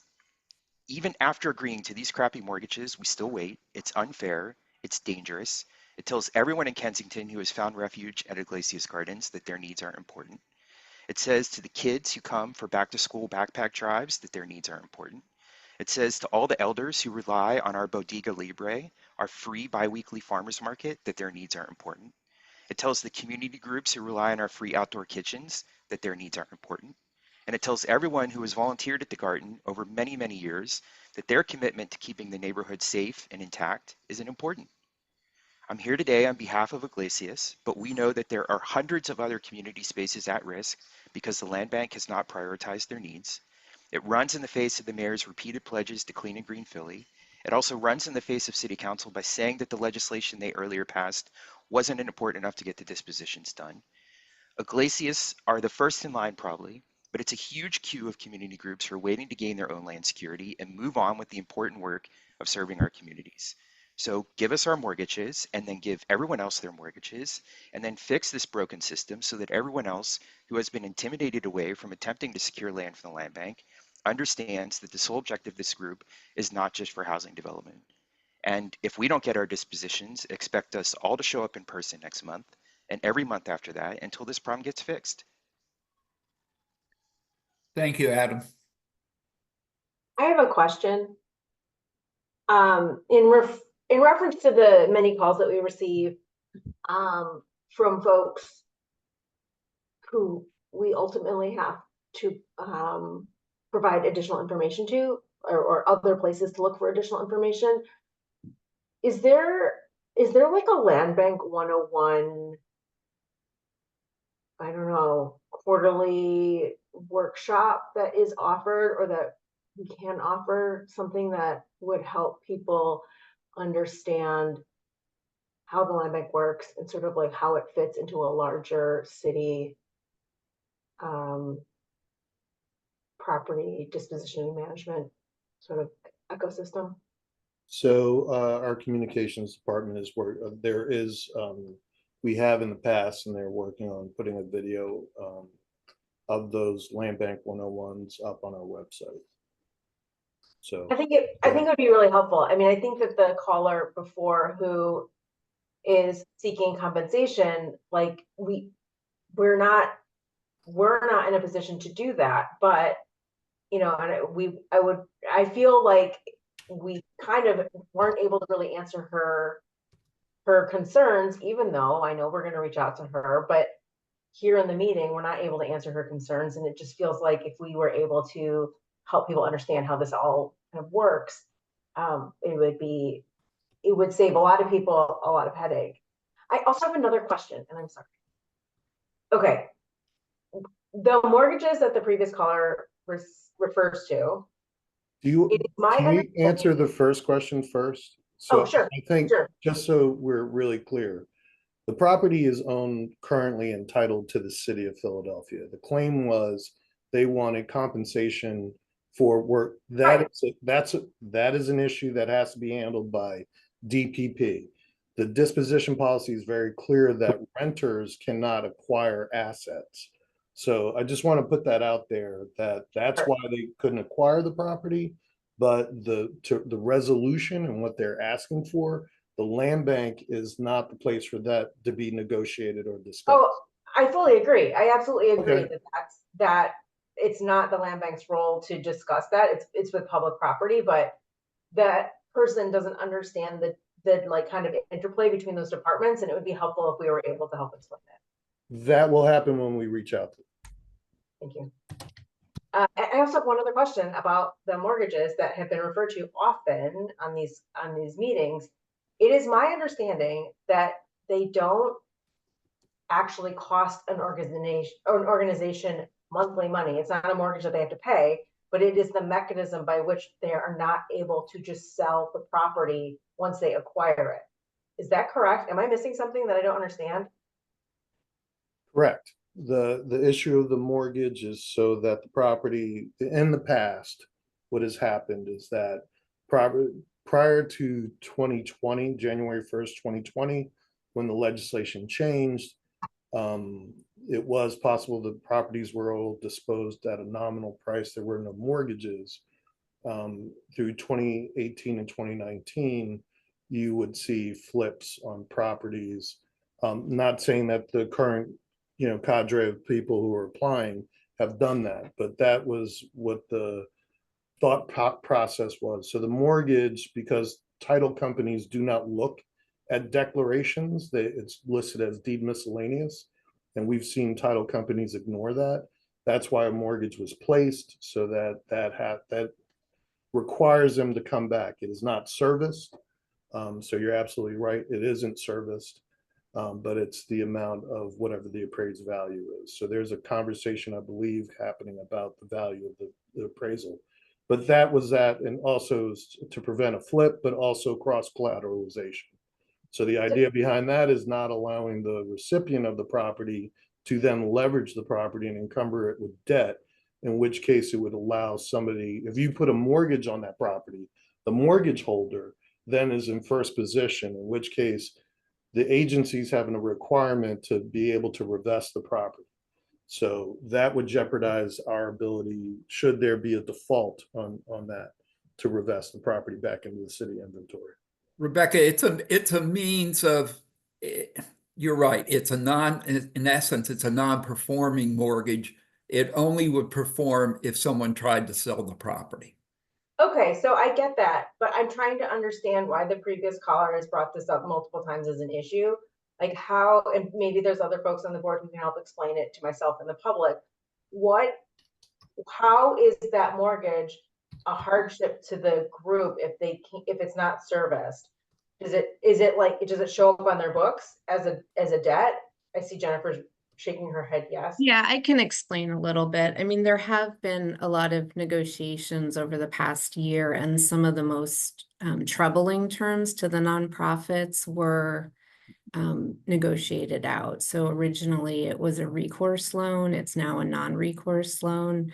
even after agreeing to these crappy mortgages, we still wait. It's unfair. It's dangerous. It tells everyone in Kensington who has found refuge at Iglesias Gardens that their needs aren't important. It says to the kids who come for back to school backpack drives that their needs are important. It says to all the elders who rely on our Bodega Libre, our free biweekly farmers market, that their needs are important. It tells the community groups who rely on our free outdoor kitchens that their needs are important. And it tells everyone who has volunteered at the garden over many, many years that their commitment to keeping the neighborhood safe and intact isn't important. I'm here today on behalf of Iglesias, but we know that there are hundreds of other community spaces at risk because the land bank has not prioritized their needs. It runs in the face of the mayor's repeated pledges to clean and green Philly. It also runs in the face of city council by saying that the legislation they earlier passed wasn't important enough to get the dispositions done. Iglesias are the first in line probably, but it's a huge queue of community groups who are waiting to gain their own land security and move on with the important work of serving our communities. So give us our mortgages and then give everyone else their mortgages and then fix this broken system so that everyone else who has been intimidated away from attempting to secure land from the land bank understands that the sole objective of this group is not just for housing development. And if we don't get our dispositions, expect us all to show up in person next month and every month after that until this problem gets fixed. Thank you, Adam. I have a question. In reference to the many calls that we receive from folks who we ultimately have to provide additional information to, or other places to look for additional information, is there like a land bank 101, I don't know, quarterly workshop that is offered, or that we can offer, something that would help people understand how the land bank works and sort of like how it fits into a larger city property disposition management sort of ecosystem? So our communications department is we have in the past, and they're working on putting a video of those Land Bank 101s up on our website. So I think it would be really helpful. I mean, I think that the caller before who is seeking compensation, like we're not in a position to do that, but you know, and I feel like we kind of weren't able to really answer her concerns, even though I know we're going to reach out to her, but here in the meeting, we're not able to answer her concerns. And it just feels like if we were able to help people understand how this all kind of works, it would save a lot of people a lot of headache. I also have another question, and I'm sorry. Okay. The mortgages that the previous caller refers to. can we answer the first question first? So oh, sure. I think sure. just so we're really clear, the property is owned currently and entitled to the city of Philadelphia. The claim was they wanted compensation for work. That is an issue that has to be handled by DPP. The disposition policy is very clear that renters cannot acquire assets. So I just want to put that out there, that's why they couldn't acquire the property, but the resolution and what they're asking for, the land bank is not the place for that to be negotiated or discussed. Oh, I fully agree. I absolutely agree Okay. that it's not the land bank's role to discuss that. It's with public property, but that person doesn't understand the like kind of interplay between those departments, and it would be helpful if we were able to help explain it. That will happen when we reach out to them. Thank you. I also have one other question about the mortgages that have been referred to often on these meetings. It is my understanding that they don't actually cost an organization monthly money. It's not a mortgage that they have to pay, but it is the mechanism by which they are not able to just sell the property once they acquire it. Is that correct? Am I missing something that I don't understand? Correct. The issue of the mortgage is so that the property, in the past, what has happened is that prior to 2020, January 1st, 2020, when the legislation changed, it was possible the properties were all disposed at a nominal price. There were no mortgages. Through 2018 and 2019, you would see flips on properties. Not saying that the current cadre of people who are applying have done that, but that was what the thought process was. So the mortgage, because title companies do not look at declarations, it's listed as deed miscellaneous, and we've seen title companies ignore that. That's why a mortgage was placed, so that requires them to come back. It is not serviced. So you're absolutely right, it isn't serviced. But it's the amount of whatever the appraised value is. So there's a conversation, I believe, happening about the value of the appraisal. But that was that, and also to prevent a flip, but also cross collateralization. So the idea behind that is not allowing the recipient of the property to then leverage the property and encumber it with debt, in which case it would allow somebody, if you put a mortgage on that property, the mortgage holder then is in first position, in which case the agency's having a requirement to be able to revest the property. So that would jeopardize our ability, should there be a default on that, to revest the property back into the city inventory. Rebecca, it's a means of, you're right, in essence, it's a non-performing mortgage. It only would perform if someone tried to sell the property. Okay, so I get that, but I'm trying to understand why the previous caller has brought this up multiple times as an issue. Like how, and maybe there's other folks on the board who can help explain it to myself and the public. How is that mortgage a hardship to the group if it's not serviced? Does it show up on their books as a debt? I see Jennifer's shaking her head yes. Yeah, I can explain a little bit. I mean, there have been a lot of negotiations over the past year, and some of the most troubling terms to the nonprofits were negotiated out. So originally it was a recourse loan. It's now a non-recourse loan.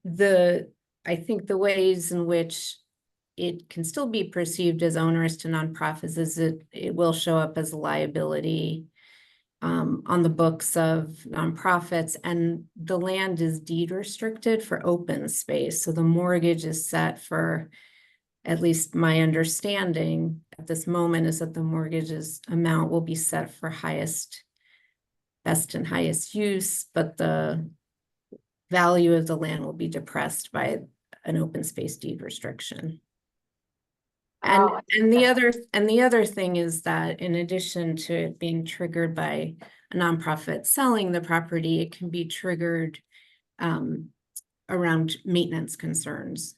The I think the ways in which it can still be perceived as onerous to nonprofits is it will show up as a liability on the books of nonprofits, and the land is deed restricted for open space. So the mortgage is set for, at least my understanding at this moment is that the mortgage's amount will be set for best and highest use, but the value of the land will be depressed by an open space deed restriction. And Oh, the other thing is that in addition to it being triggered by a nonprofit selling the property, it can be triggered around maintenance concerns.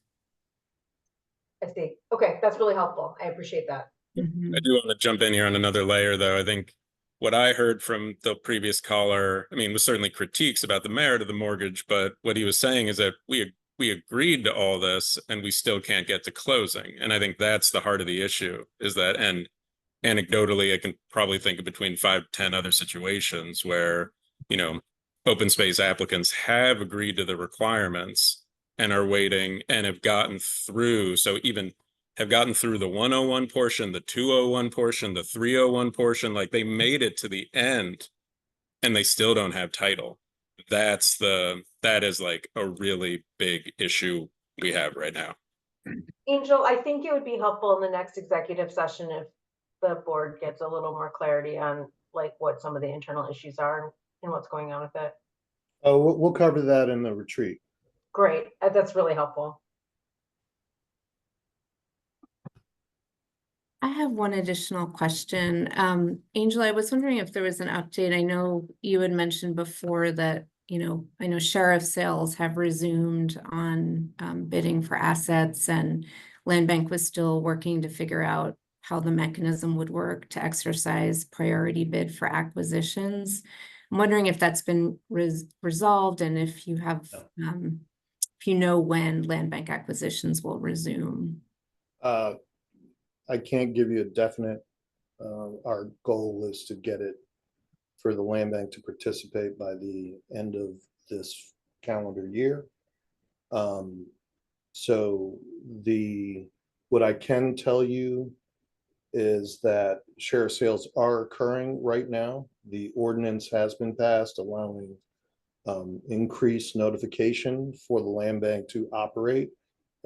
I see. Okay, that's really helpful. I appreciate that. I do want to jump in here on another layer, though. I think what I heard from the previous caller, I mean, was certainly critiques about the merit of the mortgage, but what he was saying is that we agreed to all this and we still can't get to closing. And I think that's the heart of the issue, is that, and anecdotally, I can probably think of between 5 to 10 other situations where, you know, open space applicants have agreed to the requirements and are waiting and have gotten through. So even have gotten through the 101 portion, the 201 portion, the 301 portion, like they made it to the end and they still don't have title. That is like a really big issue we have right now. Angel, I think it would be helpful in the next executive session if the board gets a little more clarity on like what some of the internal issues are and what's going on with it. Oh, we'll cover that in the retreat. Great. That's really helpful. I have one additional question. Angel, I was wondering if there was an update. I know you had mentioned before that, you know, I know sheriff sales have resumed on bidding for assets, and Land Bank was still working to figure out how the mechanism would work to exercise priority bid for acquisitions. I'm wondering if that's been resolved, and if you have, if you know when Land Bank acquisitions will resume. I can't give you a definite, our goal is to get it for the land bank to participate by the end of this calendar year. So what I can tell you is that share sales are occurring right now. The ordinance has been passed allowing increased notification for the land bank to operate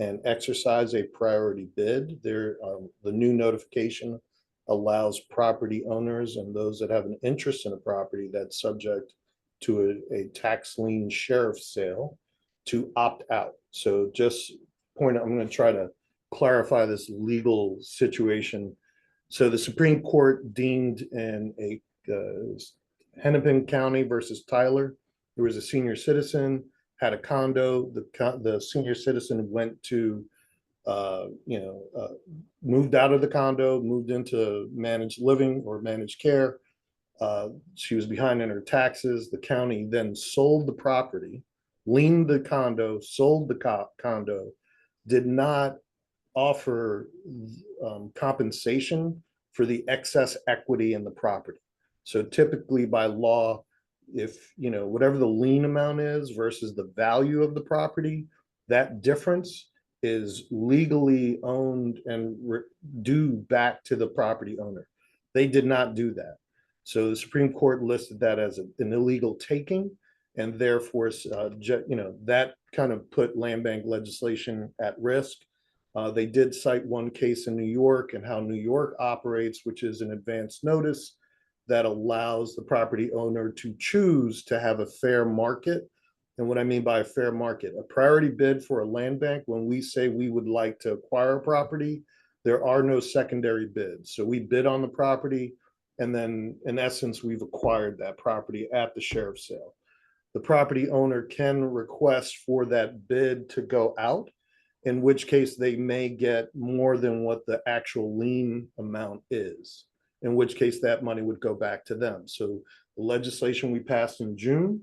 and exercise a priority bid. The new notification allows property owners and those that have an interest in a property that's subject to a tax lien sheriff sale to opt out. So just I'm going to try to clarify this legal situation. So the Supreme Court deemed in a Hennepin County versus Tyler, there was a senior citizen, had a condo. The senior citizen went to, moved out of the condo, moved into managed living or managed care. She was behind in her taxes. The county then sold the property, liened the condo, sold the condo, did not offer compensation for the excess equity in the property. So typically by law, if whatever the lien amount is versus the value of the property, that difference is legally owned and due back to the property owner. They did not do that. So the Supreme Court listed that as an illegal taking, and therefore that kind of put land bank legislation at risk. They did cite one case in New York and how New York operates, which is an advance notice that allows the property owner to choose to have a fair market. And what I mean by a fair market, a priority bid for a land bank, when we say we would like to acquire a property, there are no secondary bids. So we bid on the property, and then in essence, we've acquired that property at the sheriff's sale. The property owner can request for that bid to go out, in which case they may get more than what the actual lien amount is, in which case that money would go back to them. So the legislation we passed in June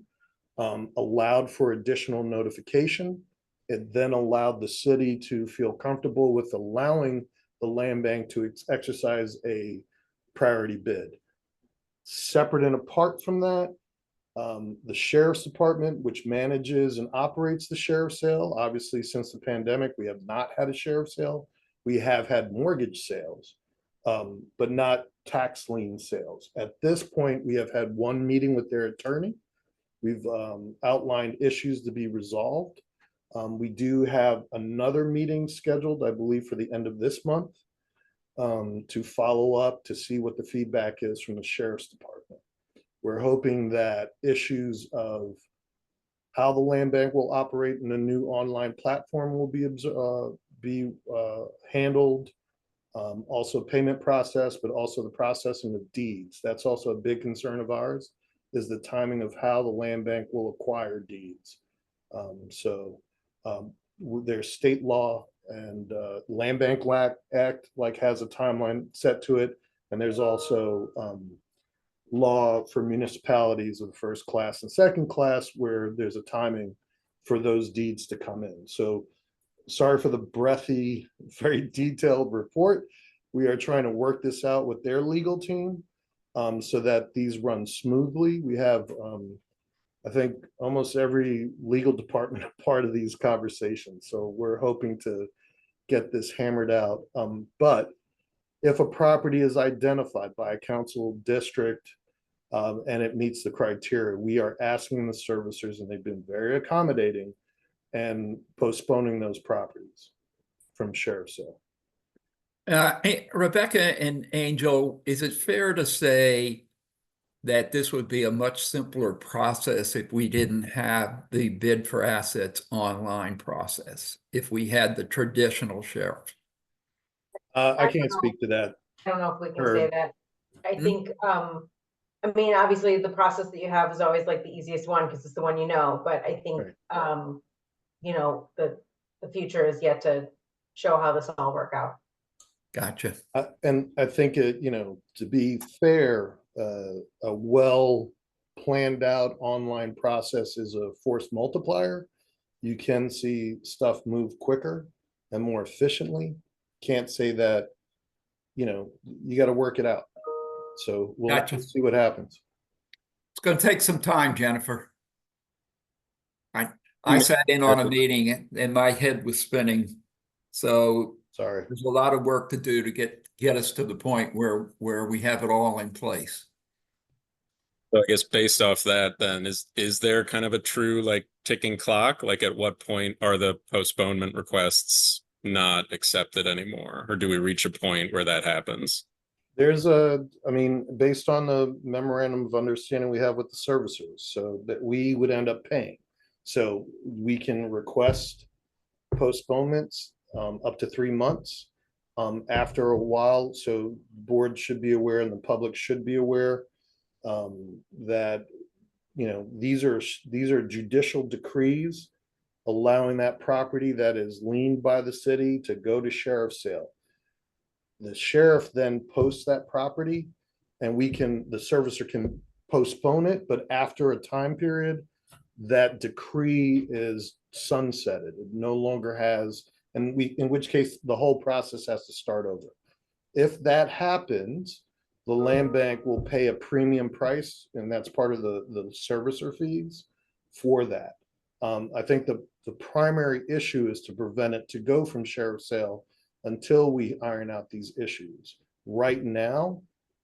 allowed for additional notification. It then allowed the city to feel comfortable with allowing the land bank to exercise a priority bid. Separate and apart from that, The sheriff's department, which manages and operates the sheriff's sale. Obviously, since the pandemic, we have not had a sheriff's sale. We have had mortgage sales, but not tax lien sales. At this point, we have had one meeting with their attorney. We've outlined issues to be resolved. We do have another meeting scheduled, I believe, for the end of this month, to follow up to see what the feedback is from the sheriff's department. We're hoping that issues of how the land bank will operate in a new online platform will be handled. Also payment process, but also the processing of deeds. That's also a big concern of ours, is the timing of how the land bank will acquire deeds. There's state law and Land Bank Act has a timeline set to it. And there's also law for municipalities of first class and second class where there's a timing for those deeds to come in. So sorry for the breathy, very detailed report. We are trying to work this out with their legal team so that these run smoothly. We have, I think, almost every legal department a part of these conversations. So we're hoping to get this hammered out. But if a property is identified by a council district and it meets the criteria, we are asking the servicers, and they've been very accommodating, and postponing those properties from sheriff's sale. Rebecca and Angel, is it fair to say that this would be a much simpler process if we didn't have the bid for assets online process, if we had the traditional sheriff? I can't speak to that. I don't know if we can say that. I think, I mean, obviously the process that you have is always like the easiest one because it's the one you know, but I think, you know, the future is yet to show how this all work out. Gotcha. And I think, you know, to be fair, a well planned out online process is a force multiplier. You can see stuff move quicker and more efficiently. Can't say that, you know, you got to work it out. So we'll have to see what happens. It's going to take some time, Jennifer. I sat in on a meeting and my head was spinning. So sorry, there's a lot of work to do to get us to the point where we have it all in place. So I guess based off that, then is there kind of a true like ticking clock? Like at what point are the postponement requests not accepted anymore? Or do we reach a point where that happens? There's I mean, based on the memorandum of understanding we have with the servicers, so that we would end up paying. So we can request postponements up to 3 months. After a while, so board should be aware and the public should be aware that, you know, these are judicial decrees allowing that property that is liened by the city to go to sheriff's sale. The sheriff then posts that property and the servicer can postpone it, but after a time period, that decree is sunsetted. It no longer has, in which case the whole process has to start over. If that happens, the land bank will pay a premium price, and that's part of the servicer fees for that. I think the primary issue is to prevent it to go from sheriff's sale until we iron out these issues. Right now,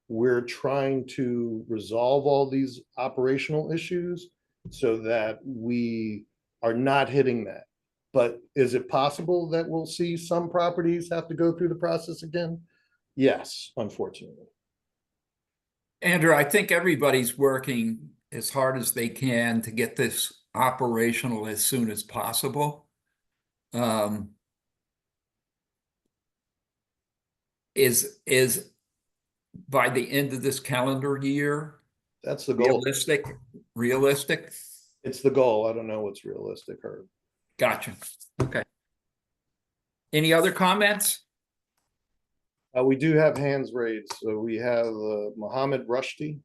we're trying to resolve all these operational issues so that we are not hitting that. But is it possible that we'll see some properties have to go through the process again? Yes, unfortunately. Andrew, I think everybody's working as hard as they can to get this operational as soon as possible. Is by the end of this calendar year? That's the goal. Realistic? It's the goal. I don't know what's realistic, Herb. Gotcha. Okay. Any other comments? We do have hands raised. So we have Mohammed Rushdie.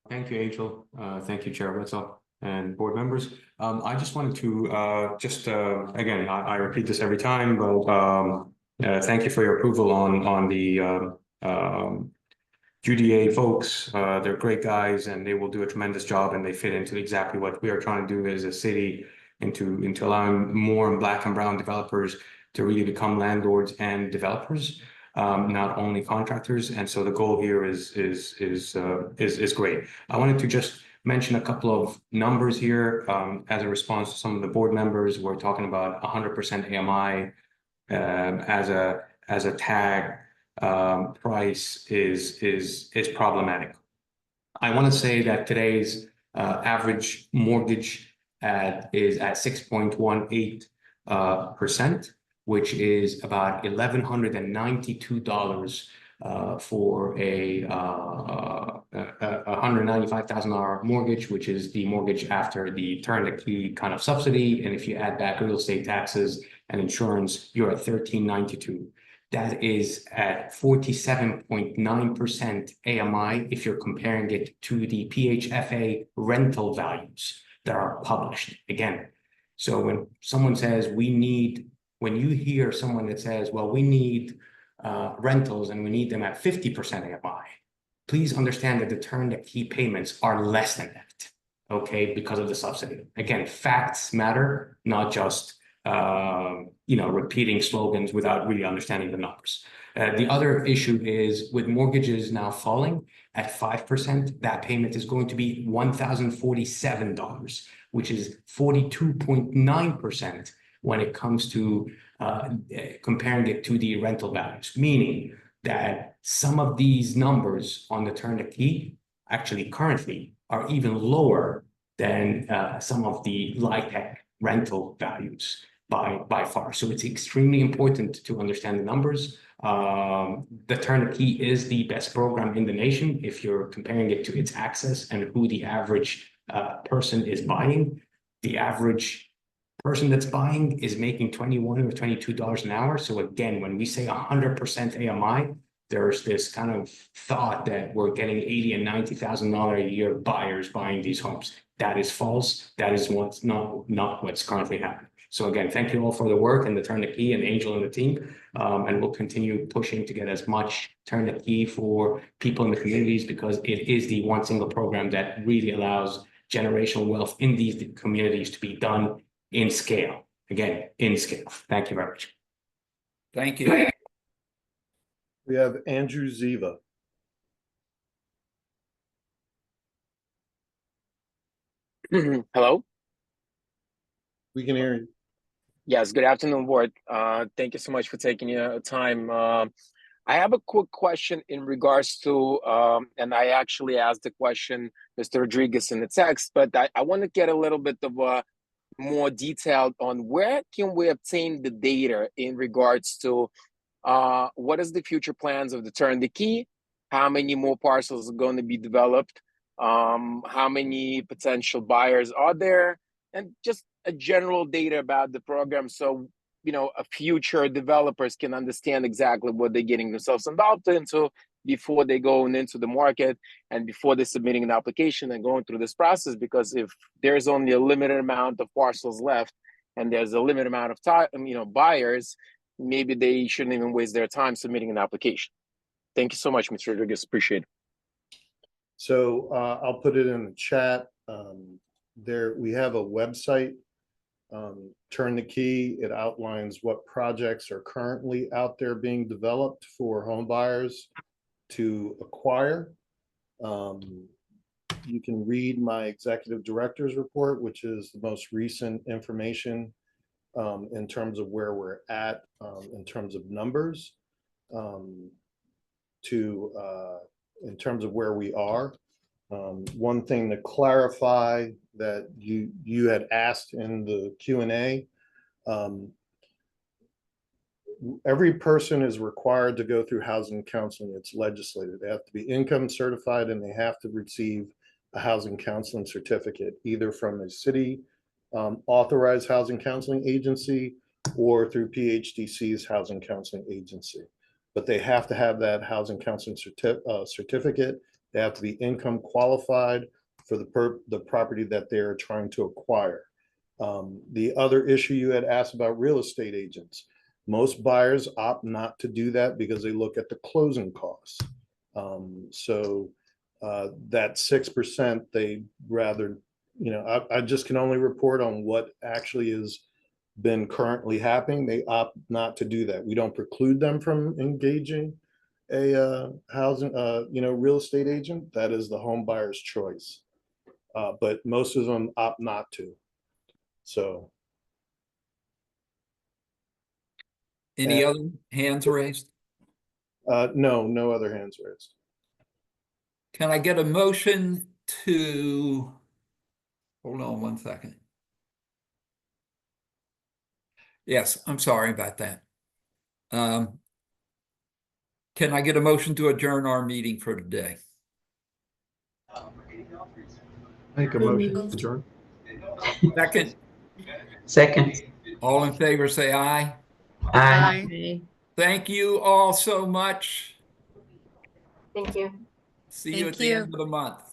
Thank you, Angel. Thank you, Chair Wetzel and board members. I just wanted to again, I repeat this every time, but thank you for your approval on the UDA folks. They're great guys and they will do a tremendous job, and they fit into exactly what we are trying to do as a city, into allowing more Black and brown developers to really become landlords and developers, not only contractors. And so the goal here is great. I wanted to just mention a couple of numbers here as a response to some of the board members. We're talking about 100% AMI as a tag price is problematic. I want to say that today's average mortgage is at 6.18%, which is about $1,192 for a $195,000 mortgage, which is the mortgage after the turnkey kind of subsidy. And if you add back real estate taxes and insurance, you're at $1,392. That is at 47.9% AMI if you're comparing it to the PHFA rental values that are published. Again, so when someone says when you hear someone that says, well, we need rentals and we need them at 50% AMI, please understand that the turnkey payments are less than that, okay, because of the subsidy. Again, facts matter, not just repeating slogans without really understanding the numbers. The other issue is with mortgages now falling at 5%, that payment is going to be $1,047, which is 42.9% when it comes to comparing it to the rental values, meaning that some of these numbers on the turnkey actually currently are even lower than some of the LIHTC rental values by far. So it's extremely important to understand the numbers. The turnkey is the best program in the nation if you're comparing it to its access and who the average person is buying. The average person that's buying is making $21 or $22 an hour. So again, when we say 100% AMI, there's this kind of thought that we're getting $80,000 and $90,000 a year buyers buying these homes. That is false. That is what's not what's currently happening. So again, thank you all for the work and the turnkey and Angel and the team. And we'll continue pushing to get as much turnkey for people in the communities, because it is the one single program that really allows generational wealth in these communities to be done in scale. Again, in scale. Thank you very much. Thank you. We have Andrew Ziva. Hello? We can hear you. Yes, good afternoon, board. Thank you so much for taking your time. I have a quick question in regards to, and I actually asked the question, Mr. Rodriguez, in the text, but I want to get a little bit of more detailed on where can we obtain the data in regards to what is the future plans of the turnkey, how many more parcels are going to be developed, how many potential buyers are there, and just a general data about the program, so a future developers can understand exactly what they're getting themselves involved into before they go into the market and before they're submitting an application and going through this process. Because if there's only a limited amount of parcels left and there's a limited amount of time, buyers, maybe they shouldn't even waste their time submitting an application. Thank you so much, Mr. Rodriguez. Appreciate it. So I'll put it in the chat. We have a website, Turn the Key. It outlines what projects are currently out there being developed for home buyers to acquire. You can read my executive director's report, which is the most recent information in terms of where we're at in terms of numbers, in terms of where we are. One thing to clarify that you had asked in the Q&A, every person is required to go through housing counseling. It's legislated. They have to be income certified and they have to receive a housing counseling certificate, either from a city authorized housing counseling agency or through PHDC's housing counseling agency. But they have to have that housing counseling certificate. They have to be income qualified for the property that they're trying to acquire. The other issue you had asked about real estate agents. Most buyers opt not to do that because they look at the closing costs. So that 6%, they rather, I just can only report on what actually has been currently happening. They opt not to do that. We don't preclude them from engaging a housing, real estate agent. That is the home buyer's choice. But most of them opt not to. So. Any other hands raised? No other hands raised. Can I get a motion to, hold on one second. Yes, I'm sorry about that. Can I get a motion to adjourn our meeting for today? Make a motion to adjourn. Second, Second. all in favor, say aye. Aye. Thank you all so much. Thank you. See you at Thank the you. end of the month.